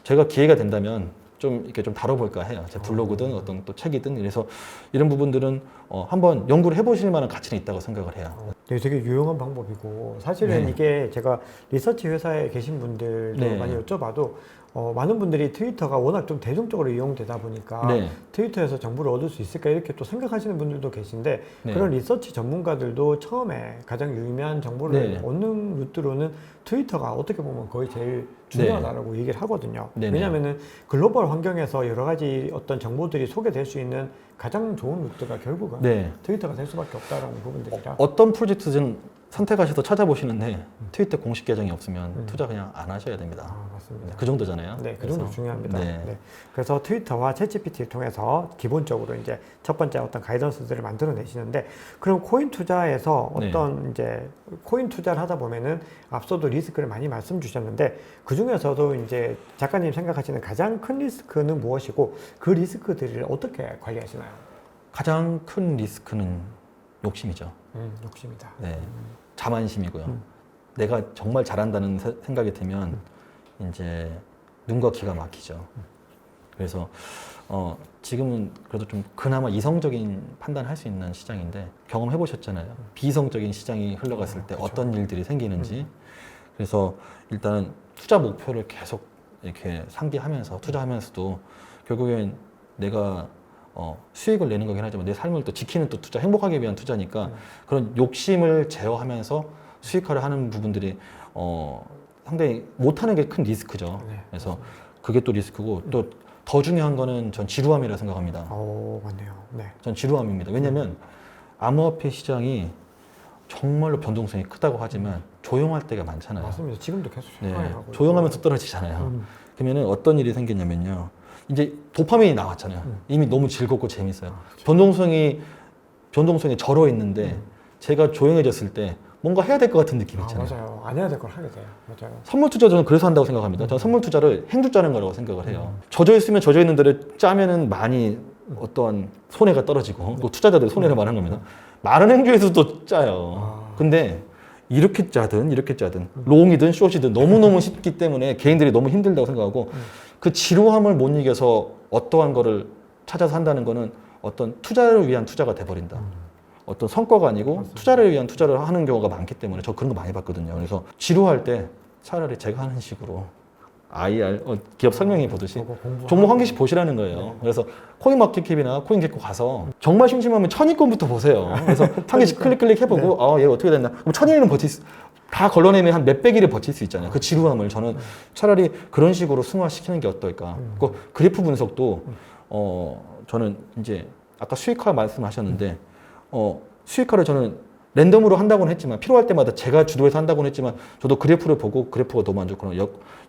제가 기회가 된다면 좀 이렇게 좀 다뤄볼까 해요. 제 블로그든 어떤 또 책이든. 그래서 이런 부분들은 한번 연구를 해보실 만한 가치는 있다고 생각을 해요. 되게 유용한 방법이고 사실은 네. 이게 제가 리서치 회사에 계신 분들도 네. 많이 여쭤봐도 많은 분들이 트위터가 워낙 좀 대중적으로 이용되다 보니까 네. 트위터에서 정보를 얻을 수 있을까 이렇게 또 생각하시는 분들도 계신데 네. 그런 리서치 전문가들도 처음에 가장 유의미한 정보를 네. 얻는 루트로는 트위터가 어떻게 보면 거의 제일 중요하다라고 얘기를 하거든요. 네네. 왜냐하면은 글로벌 환경에서 여러 가지 어떤 정보들이 소개될 수 있는 가장 좋은 루트가 결국은 네. 트위터가 될 수밖에 없다라는 부분들이라. 어떤 프로젝트든 선택하셔서 찾아보시는데 트위터 공식 계정이 없으면 투자 그냥 안 하셔야 됩니다. 아, 맞습니다. 그 정도잖아요. 네, 그 정도 그래서, 중요합니다. 네. 네. 그래서 트위터와 챗GPT를 통해서 기본적으로 이제 첫 번째 어떤 가이던스들을 만들어내시는데, 그럼 코인 투자에서 어떤 이제 코인 투자를 하다 보면은 앞서도 리스크를 많이 말씀 주셨는데 그 중에서도 이제 작가님 생각하시는 가장 큰 리스크는 무엇이고 그 리스크들을 어떻게 관리하시나요? 가장 큰 리스크는 욕심이죠. 욕심이다. 네. 자만심이고요. 내가 정말 잘한다는 생각이 들면 이제 눈과 귀가 막히죠. 그래서 지금은 그래도 좀 그나마 이성적인 판단할 수 있는 시장인데 경험해 보셨잖아요. 비이성적인 시장이 흘러갔을 때 그쵸. 어떤 일들이 생기는지. 그래서 일단 투자 목표를 계속 이렇게 상기하면서 투자하면서도 결국엔 내가 수익을 내는 거긴 하지만 내 삶을 또 지키는 또 투자, 행복하기 위한 투자니까 그런 욕심을 제어하면서 수익화를 하는 부분들이 상당히 못하는 게 큰 리스크죠. 네, 그래서 그게 또 리스크고 또 더 중요한 거는 전 지루함이라 생각합니다. 맞네요. 네. 전 지루함입니다. 왜냐하면 암호화폐 시장이 정말로 변동성이 크다고 하지만 조용할 때가 많잖아요. 맞습니다. 지금도 계속 네, 조용하고 조용하면서 떨어지잖아요. 그러면은 어떤 일이 생기냐면요. 이제 도파민이 나왔잖아요. 이미 너무 즐겁고 재밌어요. 변동성이 절어 있는데 제가 조용해졌을 때 뭔가 해야 될 것 같은 느낌 있잖아요. 맞아요. 안 해야 될 걸 하게 돼요. 맞아요. 선물 투자 저는 그래서 한다고 생각합니다. 저는 선물 투자를 행주 짜는 거라고 생각을 해요. 젖어 있으면 젖어 있는 대로 짜면은 많이 어떠한 손해가 떨어지고 또 투자자들 손해를 말하는 겁니다. 마른 행주에서도 짜요. 근데 이렇게 짜든 롱이든 숏이든 너무너무 쉽기 때문에 개인들이 너무 힘들다고 생각하고 그 지루함을 못 이겨서 어떠한 거를 찾아서 한다는 거는 어떤 투자를 위한 투자가 돼버린다. 어떤 성과가 아니고 맞습니다. 투자를 위한 투자를 하는 경우가 많기 때문에 저 그런 거 많이 봤거든요. 그래서 지루할 때 차라리 제가 하는 식으로 IR 기업 설명회 보듯이 저거 공부하고. 종목 한 개씩 보시라는 거예요. 그래서 코인마켓캡이나 코인게코 가서 정말 심심하면 1000위권부터 보세요. 그래서 한 개씩 클릭 해보고 얘 어떻게 됐나. 그럼 1000위는 버틸 수, 다 걸러내면 한 몇백 일을 버틸 수 있잖아요. 그 지루함을 저는 차라리 그런 식으로 승화시키는 게 어떨까. 그 그래프 분석도 저는 이제 아까 수익화 말씀하셨는데 수익화를 저는 랜덤으로 한다고는 했지만 필요할 때마다 제가 주도해서 한다고는 했지만 저도 그래프를 보고 그래프가 너무 안 좋거나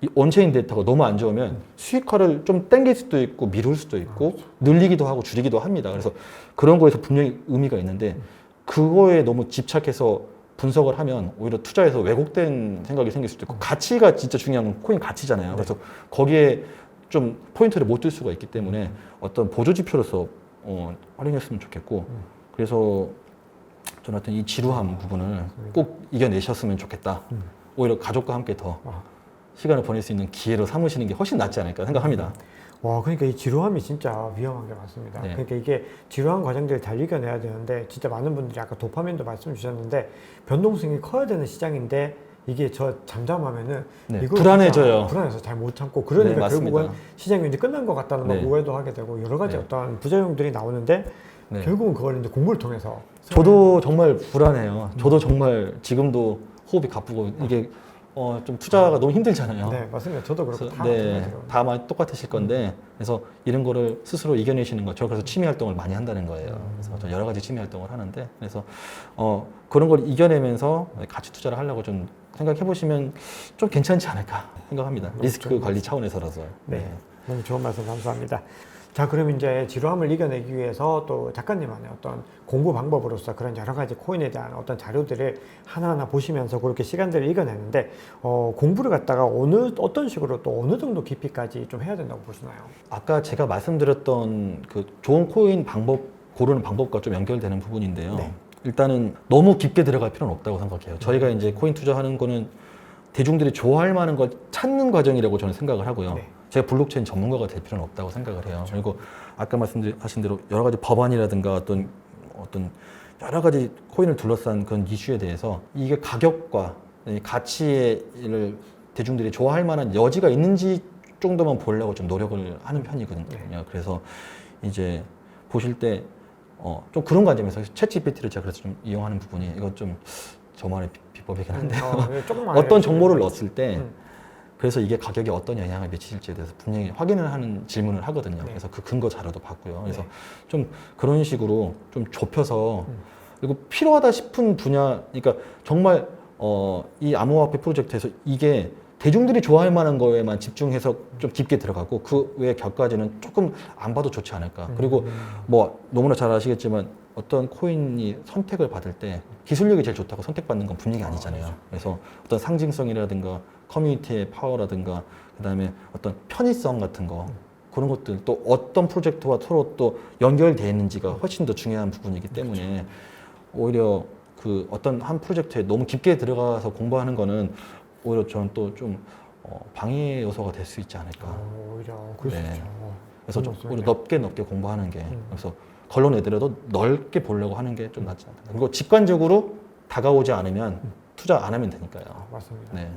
이 온체인 데이터가 너무 안 좋으면 수익화를 좀 땡길 수도 있고 미룰 수도 있고 늘리기도 하고 줄이기도 합니다. 그래서 그런 거에서 분명히 의미가 있는데 그거에 너무 집착해서 분석을 하면 오히려 투자에서 왜곡된 생각이 생길 수도 있고 가치가 진짜 중요한 건 코인 가치잖아요. 그래서 거기에 좀 포인트를 못 들 수가 있기 때문에 어떤 보조 지표로서 활용했으면 좋겠고 그래서 저는 하여튼 이 지루함 부분을 꼭 이겨내셨으면 좋겠다. 오히려 가족과 함께 더 시간을 보낼 수 있는 기회로 삼으시는 게 훨씬 낫지 않을까 생각합니다. 와, 그러니까 이 지루함이 진짜 위험한 게 맞습니다. 네. 그러니까 이게 지루한 과정들을 잘 이겨내야 되는데 진짜 많은 분들이 아까 도파민도 말씀 주셨는데 변동성이 커야 되는 시장인데 이게 저 잠잠하면은 네, 이걸 불안해져요. 진짜 불안해서 잘 못 참고 그러니까 네, 맞습니다. 결국은 시장이 이제 끝난 것 같다는 걸 네. 오해도 하게 되고 여러 가지 네. 어떤 부작용들이 나오는데 네. 결국은 그걸 이제 공부를 통해서 저도 정말 불안해요. 저도 정말 지금도 호흡이 가쁘고 이게 좀 투자가 너무 힘들잖아요. 네, 맞습니다. 저도 그렇고 그래서 다 네, 마찬가지로. 다 아마 똑같으실 건데 그래서 이런 거를 스스로 이겨내시는 거. 저 그래서 취미 활동을 많이 한다는 거예요. 그래서 저 여러 가지 취미 활동을 하는데 그래서 그런 걸 이겨내면서 가치 투자를 하려고 좀 생각해 보시면 좀 괜찮지 않을까 생각합니다. 리스크 관리 차원에서라서. 네, 너무 좋은 말씀 감사합니다. 자, 그럼 이제 지루함을 이겨내기 위해서 또 작가님만의 어떤 공부 방법으로서 그런 여러 가지 코인에 대한 어떤 자료들을 하나하나 보시면서 그렇게 시간들을 이겨내는데 공부를 갖다가 어떤 식으로 또 어느 정도 깊이까지 좀 해야 된다고 보시나요? 아까 제가 말씀드렸던 그 좋은 코인 방법 고르는 방법과 좀 연결되는 부분인데요. 네. 일단은 너무 깊게 들어갈 필요는 없다고 생각해요. 저희가 이제 코인 투자하는 거는 대중들이 좋아할 만한 걸 찾는 과정이라고 저는 생각을 하고요. 네. 제가 블록체인 전문가가 될 필요는 없다고 생각을 해요. 그리고 아까 말씀하신 대로 여러 가지 법안이라든가 어떤 여러 가지 코인을 둘러싼 그런 이슈에 대해서 이게 가격과 이 가치를 대중들이 좋아할 만한 여지가 있는지 정도만 보려고 좀 노력을 하는 편이거든요. 그래서 이제 보실 때 좀 그런 관점에서 챗GPT를 제가 그래서 좀 이용하는 부분이 이건 좀 저만의 비법이긴 한데요. 어떤 정보를 넣었을 때 그래서 이게 가격에 어떤 영향을 미칠지에 대해서 분명히 확인을 하는 질문을 하거든요. 그래서 그 근거 자료도 봤고요. 그래서 좀 그런 식으로 좀 좁혀서 그리고 필요하다 싶은 분야, 그러니까 정말 이 암호화폐 프로젝트에서 이게 대중들이 좋아할 만한 거에만 집중해서 좀 깊게 들어가고 그 외의 격까지는 조금 안 봐도 좋지 않을까. 그리고 뭐 너무나 잘 아시겠지만 어떤 코인이 선택을 받을 때 기술력이 제일 좋다고 선택받는 건 분명히 아니잖아요. 그래서 어떤 상징성이라든가 커뮤니티의 파워라든가 그다음에 어떤 편의성 같은 거 그런 것들 또 어떤 프로젝트와 서로 또 연결되어 있는지가 훨씬 더 중요한 부분이기 때문에 오히려 그 어떤 한 프로젝트에 너무 깊게 들어가서 공부하는 거는 오히려 저는 또 좀 방해 요소가 될 수 있지 않을까. 오히려 그럴 수 있죠. 그래서 좀 오히려 넓게 공부하는 게 그래서 걸러 내더라도 넓게 보려고 하는 게 좀 낫지 않나. 그리고 직관적으로 다가오지 않으면 투자 안 하면 되니까요. 맞습니다. 네.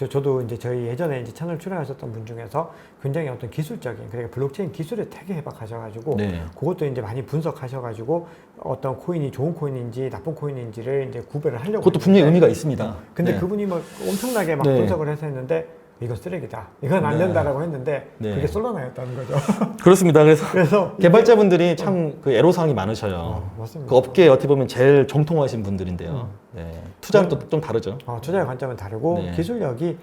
저도 이제 저희 예전에 이제 채널 출연하셨던 분 중에서 굉장히 어떤 기술적인 그러니까 블록체인 기술에 되게 해박하셔가지고 그것도 이제 많이 분석하셔가지고 어떤 코인이 좋은 코인인지 나쁜 코인인지를 이제 구별을 하려고. 그것도 분명히 의미가 있습니다. 근데 그분이 막 엄청나게 막 분석을 해서 했는데 이거 쓰레기다. 이건 안 된다라고 했는데 그게 솔라나였다는 거죠. 그렇습니다. 그래서 개발자분들이 참 그 애로사항이 많으셔요. 맞습니다. 그 업계에 어떻게 보면 제일 정통하신 분들인데요. 투자는 또 좀 다르죠. 투자의 관점은 다르고 기술력이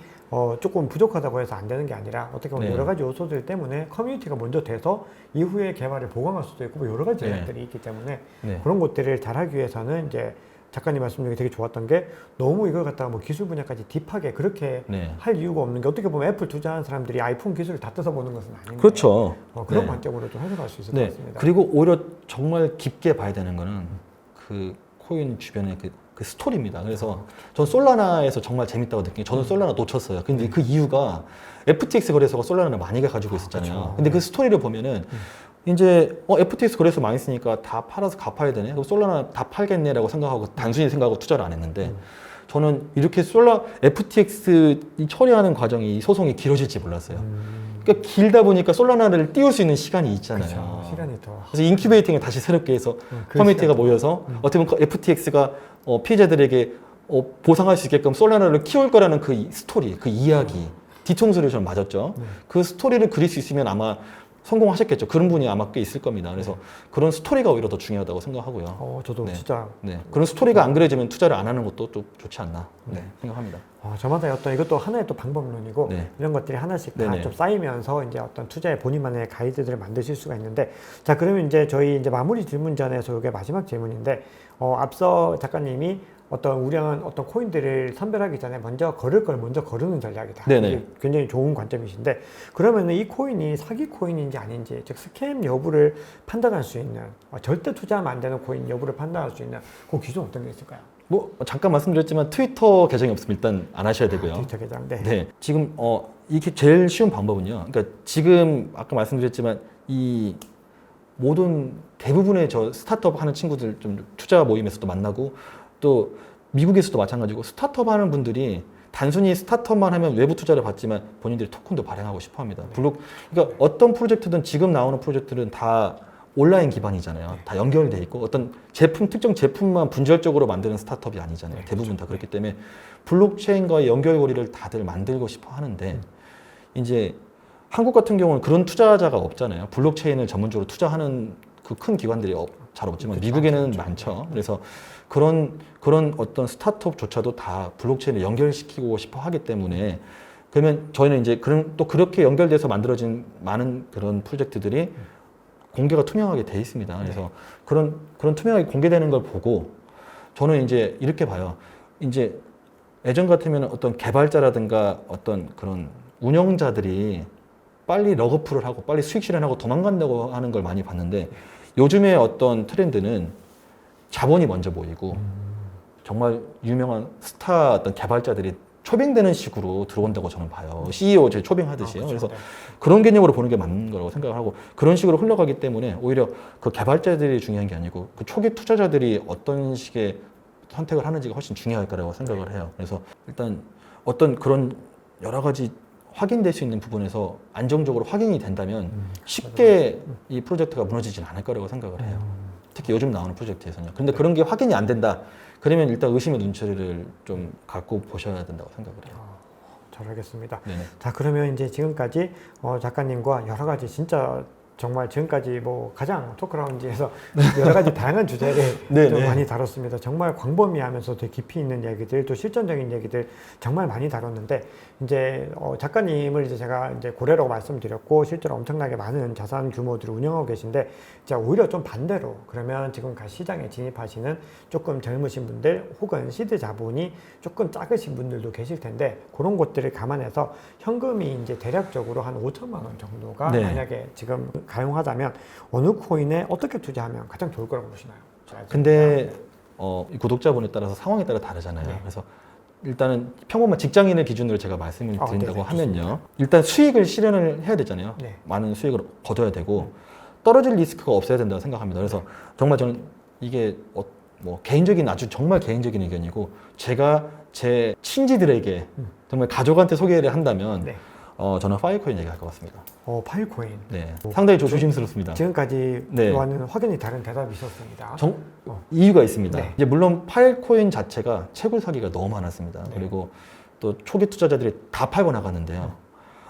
조금 부족하다고 해서 안 되는 게 아니라 어떻게 보면 여러 가지 요소들 때문에 커뮤니티가 먼저 돼서 이후에 개발을 보강할 수도 있고 뭐 여러 가지 전략들이 있기 때문에 그런 것들을 잘하기 위해서는 이제 작가님 말씀 중에 되게 좋았던 게 너무 이걸 갖다가 뭐 기술 분야까지 딥하게 그렇게 할 이유가 없는 게 어떻게 보면 애플 투자하는 사람들이 아이폰 기술을 다 뜯어보는 것은 아닌데 그렇죠. 그런 관점으로 좀 해석할 수 있을 것 같습니다. 그리고 오히려 정말 깊게 봐야 되는 거는 그 코인 주변의 그 스토리입니다. 그래서 전 솔라나에서 정말 재밌다고 느낀 게 저는 솔라나 놓쳤어요. 근데 그 이유가 FTX 거래소가 솔라나를 많이 가지고 있었잖아요. 근데 그 스토리를 보면은 이제 FTX 거래소 많이 쓰니까 다 팔아서 갚아야 되네. 그럼 솔라나 다 팔겠네라고 생각하고 단순히 생각하고 투자를 안 했는데 저는 이렇게 FTX 이 처리하는 과정이 이 소송이 길어질지 몰랐어요. 그러니까 길다 보니까 솔라나를 띄울 수 있는 시간이 있잖아요. 그렇죠. 시간이 더. 그래서 인큐베이팅을 다시 새롭게 해서 커뮤니티가 모여서 어떻게 보면 FTX가 피해자들에게 보상할 수 있게끔 솔라나를 키울 거라는 그 스토리, 그 이야기, 뒤통수를 좀 맞았죠. 그 스토리를 그릴 수 있으면 아마 성공하셨겠죠. 그런 분이 아마 꽤 있을 겁니다. 그래서 그런 스토리가 오히려 더 중요하다고 생각하고요. 저도 진짜 그런 스토리가 안 그려지면 투자를 안 하는 것도 또 좋지 않나 생각합니다. 저마다 어떤 이것도 하나의 또 방법론이고 이런 것들이 하나씩 다 좀 쌓이면서 이제 어떤 투자의 본인만의 가이드들을 만드실 수가 있는데 자 그러면 이제 저희 이제 마무리 질문 전에서 이게 마지막 질문인데 앞서 작가님이 어떤 우량한 어떤 코인들을 선별하기 전에 먼저 거를 걸 먼저 거르는 전략이다. 이게 굉장히 좋은 관점이신데 그러면 이 코인이 사기 코인인지 아닌지 즉 스캠 여부를 판단할 수 있는 절대 투자하면 안 되는 코인 여부를 판단할 수 있는 그 기준 어떤 게 있을까요? 뭐 잠깐 말씀드렸지만 트위터 계정이 없으면 일단 안 하셔야 되고요. 트위터 계정. 지금 이게 제일 쉬운 방법은요. 그러니까 지금 아까 말씀드렸지만 이 모든 대부분의 저 스타트업 하는 친구들 좀 투자 모임에서도 만나고 또 미국에서도 마찬가지고 스타트업 하는 분들이 단순히 스타트업만 하면 외부 투자를 받지만 본인들이 토큰도 발행하고 싶어 합니다. 그러니까 어떤 프로젝트든 지금 나오는 프로젝트는 다 온라인 기반이잖아요. 다 연결돼 있고 어떤 특정 제품만 분절적으로 만드는 스타트업이 아니잖아요. 대부분 다 그렇기 때문에 블록체인과의 연결고리를 다들 만들고 싶어 하는데 이제 한국 같은 경우는 그런 투자자가 없잖아요. 블록체인을 전문적으로 투자하는 그 큰 기관들이 잘 없지만 미국에는 많죠. 그래서 그런 어떤 스타트업조차도 다 블록체인을 연결시키고 싶어 하기 때문에 그러면 저희는 이제 또 그렇게 연결돼서 만들어진 많은 그런 프로젝트들이 공개가 투명하게 돼 있습니다. 그래서 그런 투명하게 공개되는 걸 보고 저는 이제 이렇게 봐요. 이제 예전 같으면 어떤 개발자라든가 어떤 그런 운영자들이 빨리 럭어풀을 하고 빨리 수익 실현하고 도망간다고 하는 걸 많이 봤는데 요즘에 어떤 트렌드는 자본이 먼저 모이고 정말 유명한 스타 어떤 개발자들이 초빙되는 식으로 들어온다고 저는 봐요. CEO 제 초빙하듯이요. 그렇죠. 그래서 네. 그런 개념으로 보는 게 맞는 거라고 생각을 하고 그런 식으로 흘러가기 때문에 오히려 그 개발자들이 중요한 게 아니고 그 초기 투자자들이 어떤 식의 선택을 하는지가 훨씬 중요할 거라고 생각을 해요. 그래서 일단 어떤 그런 여러 가지 확인될 수 있는 부분에서 안정적으로 확인이 된다면 쉽게 이 프로젝트가 무너지진 않을 거라고 생각을 해요. 특히 요즘 나오는 프로젝트에서는요. 근데 그런 게 확인이 안 된다. 그러면 일단 의심의 눈초리를 좀 갖고 보셔야 된다고 생각을 해요. 잘 알겠습니다. 네네. 자, 그러면 이제 지금까지 작가님과 여러 가지 진짜 정말 지금까지 뭐 가장 토크라운지에서 여러 가지 다양한 주제를 네, 좀 네. 많이 다뤘습니다. 정말 광범위하면서 되게 깊이 있는 얘기들, 또 실전적인 얘기들 정말 많이 다뤘는데 이제 작가님을 이제 제가 이제 고래라고 말씀드렸고 실제로 엄청나게 많은 자산 규모들을 운영하고 계신데 자, 오히려 좀 반대로 그러면 지금 시장에 진입하시는 조금 젊으신 분들 혹은 시드 자본이 조금 작으신 분들도 계실 텐데 그런 것들을 감안해서 현금이 이제 대략적으로 한 5천만 원 정도가 네. 만약에 지금 가용하다면 어느 코인에 어떻게 투자하면 가장 좋을 거라고 보시나요? 근데 이 구독자분에 따라서 상황에 따라 다르잖아요. 네. 그래서 일단은 평범한 직장인의 기준으로 제가 말씀을 드린다고 네네, 하면요. 좋습니다. 일단 수익을 실현을 해야 되잖아요. 네. 많은 수익을 거둬야 되고 떨어질 리스크가 없어야 된다고 생각합니다. 그래서 정말 저는 이게 뭐 개인적인 아주 정말 개인적인 의견이고 제가 제 친지들에게 정말 가족한테 소개를 한다면 네. 저는 파이코인 얘기할 것 같습니다. 파일코인. 네, 상당히 조심스럽습니다. 지금까지와는 네. 확연히 다른 대답이셨습니다. 이유가 있습니다. 네. 이제 물론 파일코인 자체가 채굴 사기가 너무 많았습니다. 네. 그리고 또 초기 투자자들이 다 팔고 나갔는데요.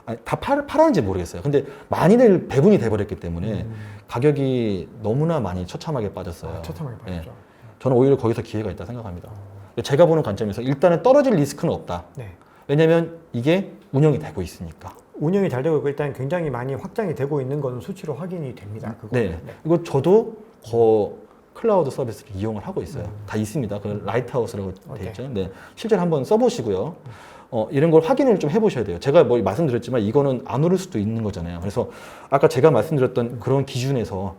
아니, 다 팔았는지 모르겠어요. 근데 많이들 배분이 돼버렸기 때문에 가격이 너무나 많이 처참하게 빠졌어요. 처참하게 네. 빠졌죠. 저는 오히려 거기서 기회가 있다 생각합니다. 제가 보는 관점에서 일단은 떨어질 리스크는 없다. 네. 왜냐하면 이게 운영이 되고 있으니까. 운영이 잘 되고 있고 일단 굉장히 많이 확장이 되고 있는 것은 수치로 확인이 됩니다. 네. 이거 저도 클라우드 서비스를 이용을 하고 있어요. 다 있습니다. 그 라이트하우스라고 되어 있죠. 네. 실제로 한번 써보시고요. 이런 걸 확인을 좀 해보셔야 돼요. 제가 뭐 말씀드렸지만 이거는 안 오를 수도 있는 거잖아요. 그래서 아까 제가 말씀드렸던 그런 기준에서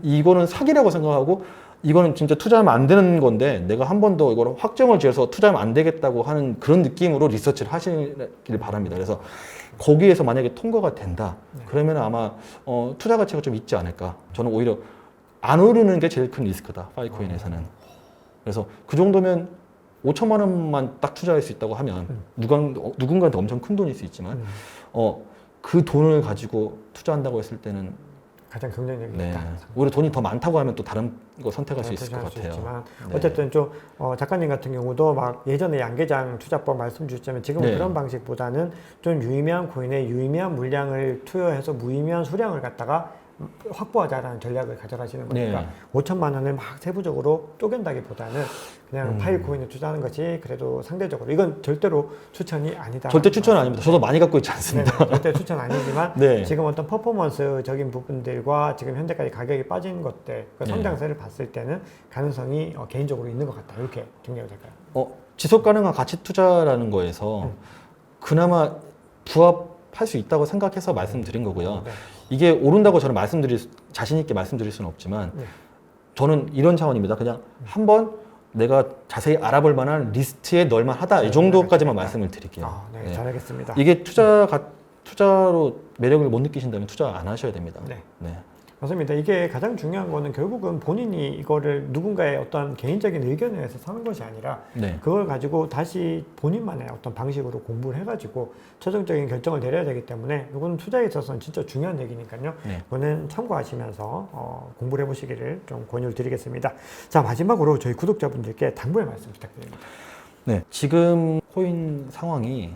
이거는 사기라고 생각하고 이거는 진짜 투자하면 안 되는 건데 내가 한 번 더 이걸 확정을 지어서 투자하면 안 되겠다고 하는 그런 느낌으로 리서치를 하시길 바랍니다. 그래서 거기에서 만약에 통과가 된다. 그러면 아마 투자 가치가 좀 있지 않을까. 저는 오히려 안 오르는 게 제일 큰 리스크다. 파이코인에서는. 그래서 그 정도면 5천만 원만 딱 투자할 수 있다고 하면 누군가한테 엄청 큰 돈일 수 있지만 그 돈을 가지고 투자한다고 했을 때는 가장 경쟁력이 네. 있다. 오히려 돈이 더 많다고 하면 또 다른 거 선택할 수 있을 것 선택할 수 같아요. 있지만 네. 어쨌든 좀 작가님 같은 경우도 막 예전에 양계장 투자법 말씀 주셨지만 지금은 네. 그런 방식보다는 좀 유의미한 코인에 유의미한 물량을 투여해서 무의미한 수량을 갖다가 확보하자라는 전략을 가져가시는 거니까 네. 5천만 원을 막 세부적으로 쪼갠다기보다는 그냥 파일 코인에 투자하는 것이 그래도 상대적으로 이건 절대로 추천이 아니다. 절대 추천은 아닙니다. 저도 많이 갖고 있지 네, 않습니다. 절대 추천 아니지만 네. 지금 어떤 퍼포먼스적인 부분들과 지금 현재까지 가격이 빠진 것들, 그 네. 성장세를 봤을 때는 가능성이 개인적으로 있는 것 같다. 이렇게 정리가 될까요? 지속 가능한 가치 투자라는 거에서 그나마 부합할 수 있다고 생각해서 말씀드린 거고요. 네. 이게 오른다고 저는 자신 있게 말씀드릴 수는 없지만 네. 저는 이런 차원입니다. 그냥 한번 내가 자세히 알아볼 만한 리스트에 넣을만 하다. 이 정도까지만 말씀을 드릴게요. 네, 네. 잘 알겠습니다. 이게 투자로 매력을 못 느끼신다면 투자 안 하셔야 됩니다. 네. 네. 맞습니다. 이게 가장 중요한 거는 결국은 본인이 이거를 누군가의 어떤 개인적인 의견에 의해서 사는 것이 아니라 네. 그걸 가지고 다시 본인만의 어떤 방식으로 공부를 해가지고 최종적인 결정을 내려야 되기 때문에 이거는 투자에 있어서는 진짜 중요한 얘기니까요. 네. 이거는 참고하시면서 공부를 해보시기를 좀 권유를 드리겠습니다. 자, 마지막으로 저희 구독자분들께 당부의 말씀 부탁드립니다. 네. 지금 코인 상황이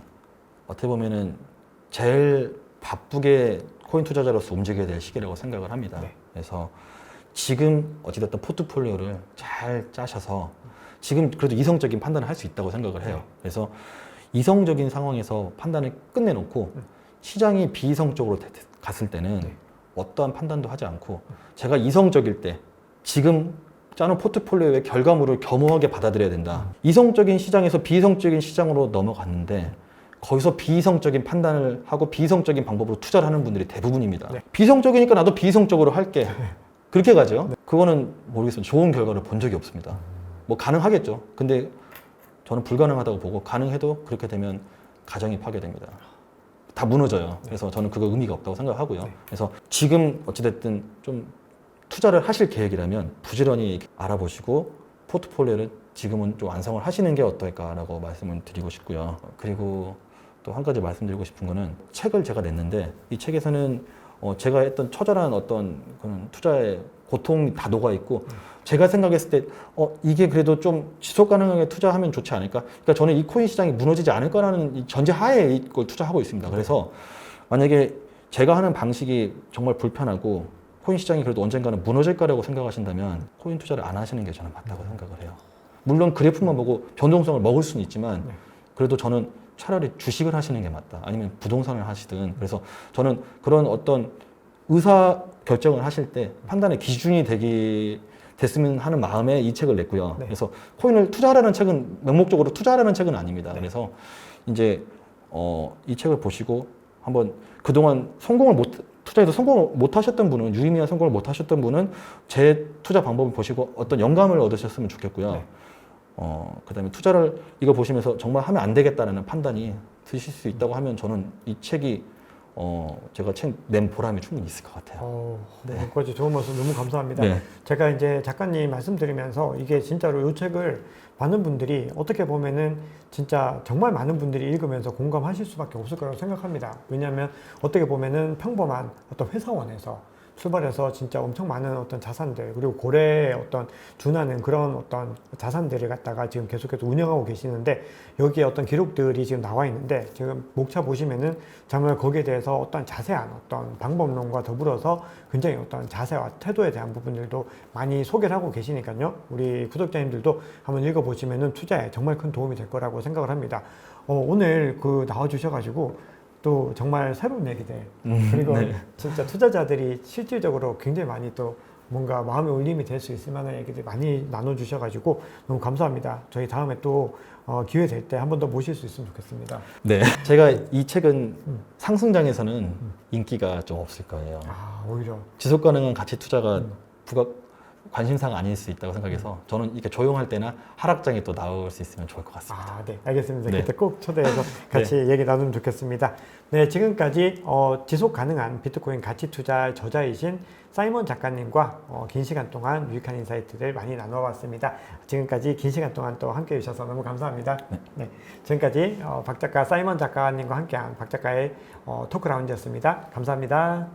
어떻게 보면은 제일 바쁘게 코인 투자자로서 움직여야 될 시기라고 생각을 합니다. 네. 그래서 지금 어찌됐든 포트폴리오를 잘 짜셔서 지금 그래도 이성적인 판단을 할 수 있다고 생각을 해요. 그래서 이성적인 상황에서 판단을 끝내놓고 시장이 비이성적으로 갔을 때는 어떠한 판단도 하지 않고 제가 이성적일 때 지금 짜는 포트폴리오의 결과물을 겸허하게 받아들여야 된다. 이성적인 시장에서 비이성적인 시장으로 넘어갔는데 거기서 비이성적인 판단을 하고 비이성적인 방법으로 투자를 하는 분들이 대부분입니다. 네. 비이성적이니까 나도 비이성적으로 할게. 그렇게 가죠. 그거는 모르겠어요. 좋은 결과를 본 적이 없습니다. 뭐 가능하겠죠. 근데 저는 불가능하다고 보고 가능해도 그렇게 되면 가정이 파괴됩니다. 다 무너져요. 그래서 저는 그거 의미가 없다고 생각하고요. 네. 그래서 지금 어찌됐든 좀 투자를 하실 계획이라면 부지런히 알아보시고 포트폴리오를 지금은 좀 완성을 하시는 게 어떨까라고 말씀을 드리고 싶고요. 그리고 또 한 가지 말씀드리고 싶은 거는 책을 제가 냈는데 이 책에서는 제가 했던 처절한 어떤 그런 투자의 고통이 다 녹아 있고 제가 생각했을 때 이게 그래도 좀 지속 가능하게 투자하면 좋지 않을까? 그러니까 저는 이 코인 시장이 무너지지 않을 거라는 이 전제하에 이걸 투자하고 있습니다. 그래서 만약에 제가 하는 방식이 정말 불편하고 코인 시장이 그래도 언젠가는 무너질 거라고 생각하신다면 코인 투자를 안 하시는 게 저는 맞다고 생각을 해요. 물론 그래프만 보고 변동성을 먹을 수는 있지만 그래도 저는 차라리 주식을 하시는 게 맞다. 아니면 부동산을 하시든. 그래서 저는 그런 어떤 의사 결정을 하실 때 판단의 기준이 됐으면 하는 마음에 이 책을 냈고요. 네. 그래서 코인을 투자하라는 책은 명목적으로 투자하라는 책은 아닙니다. 네. 그래서 이제 이 책을 보시고 한번 그동안 투자에도 성공을 못 하셨던 분은 유의미한 성공을 못 하셨던 분은 제 투자 방법을 보시고 어떤 영감을 얻으셨으면 좋겠고요. 네. 그다음에 투자를 이거 보시면서 정말 하면 안 되겠다라는 판단이 드실 수 있다고 하면 저는 이 책이 제가 책 낸 보람이 충분히 있을 것 같아요. 네, 여기까지 좋은 말씀 너무 감사합니다. 네. 제가 이제 작가님 말씀드리면서 이게 진짜로 이 책을 많은 분들이 어떻게 보면은 진짜 정말 많은 분들이 읽으면서 공감하실 수밖에 없을 거라고 생각합니다. 왜냐하면 어떻게 보면은 평범한 어떤 회사원에서 출발해서 진짜 엄청 많은 어떤 자산들 그리고 고래에 어떤 준하는 그런 어떤 자산들을 갖다가 지금 계속해서 운영하고 계시는데 여기에 어떤 기록들이 지금 나와 있는데 지금 목차 보시면은 정말 거기에 대해서 어떤 자세한 어떤 방법론과 더불어서 굉장히 어떤 자세와 태도에 대한 부분들도 많이 소개를 하고 계시니까요. 우리 구독자님들도 한번 읽어보시면은 투자에 정말 큰 도움이 될 거라고 생각을 합니다. 오늘 나와주셔가지고 또 정말 새로운 얘기들 그리고 네. 진짜 투자자들이 실질적으로 굉장히 많이 또 뭔가 마음의 울림이 될 수 있을 만한 얘기들 많이 나눠주셔가지고 너무 감사합니다. 저희 다음에 또 기회 될 때 한 번 더 모실 수 있으면 좋겠습니다. 네. 제가 이 책은 상승장에서는 인기가 좀 없을 거예요. 오히려 지속 가능한 가치 투자가 관심사가 아닐 수 있다고 생각해서 저는 이렇게 조용할 때나 하락장에 또 나올 수 있으면 좋을 것 같습니다. 네, 알겠습니다. 네. 그때 꼭 초대해서 같이 얘기 나누면 좋겠습니다. 네, 지금까지 지속 가능한 비트코인 가치 투자 저자이신 사이먼 작가님과 긴 시간 동안 유익한 인사이트를 많이 나눠봤습니다. 지금까지 긴 시간 동안 또 함께 해주셔서 너무 감사합니다. 네, 지금까지 박 작가 사이먼 작가님과 함께한 박 작가의 토크 라운지였습니다. 감사합니다.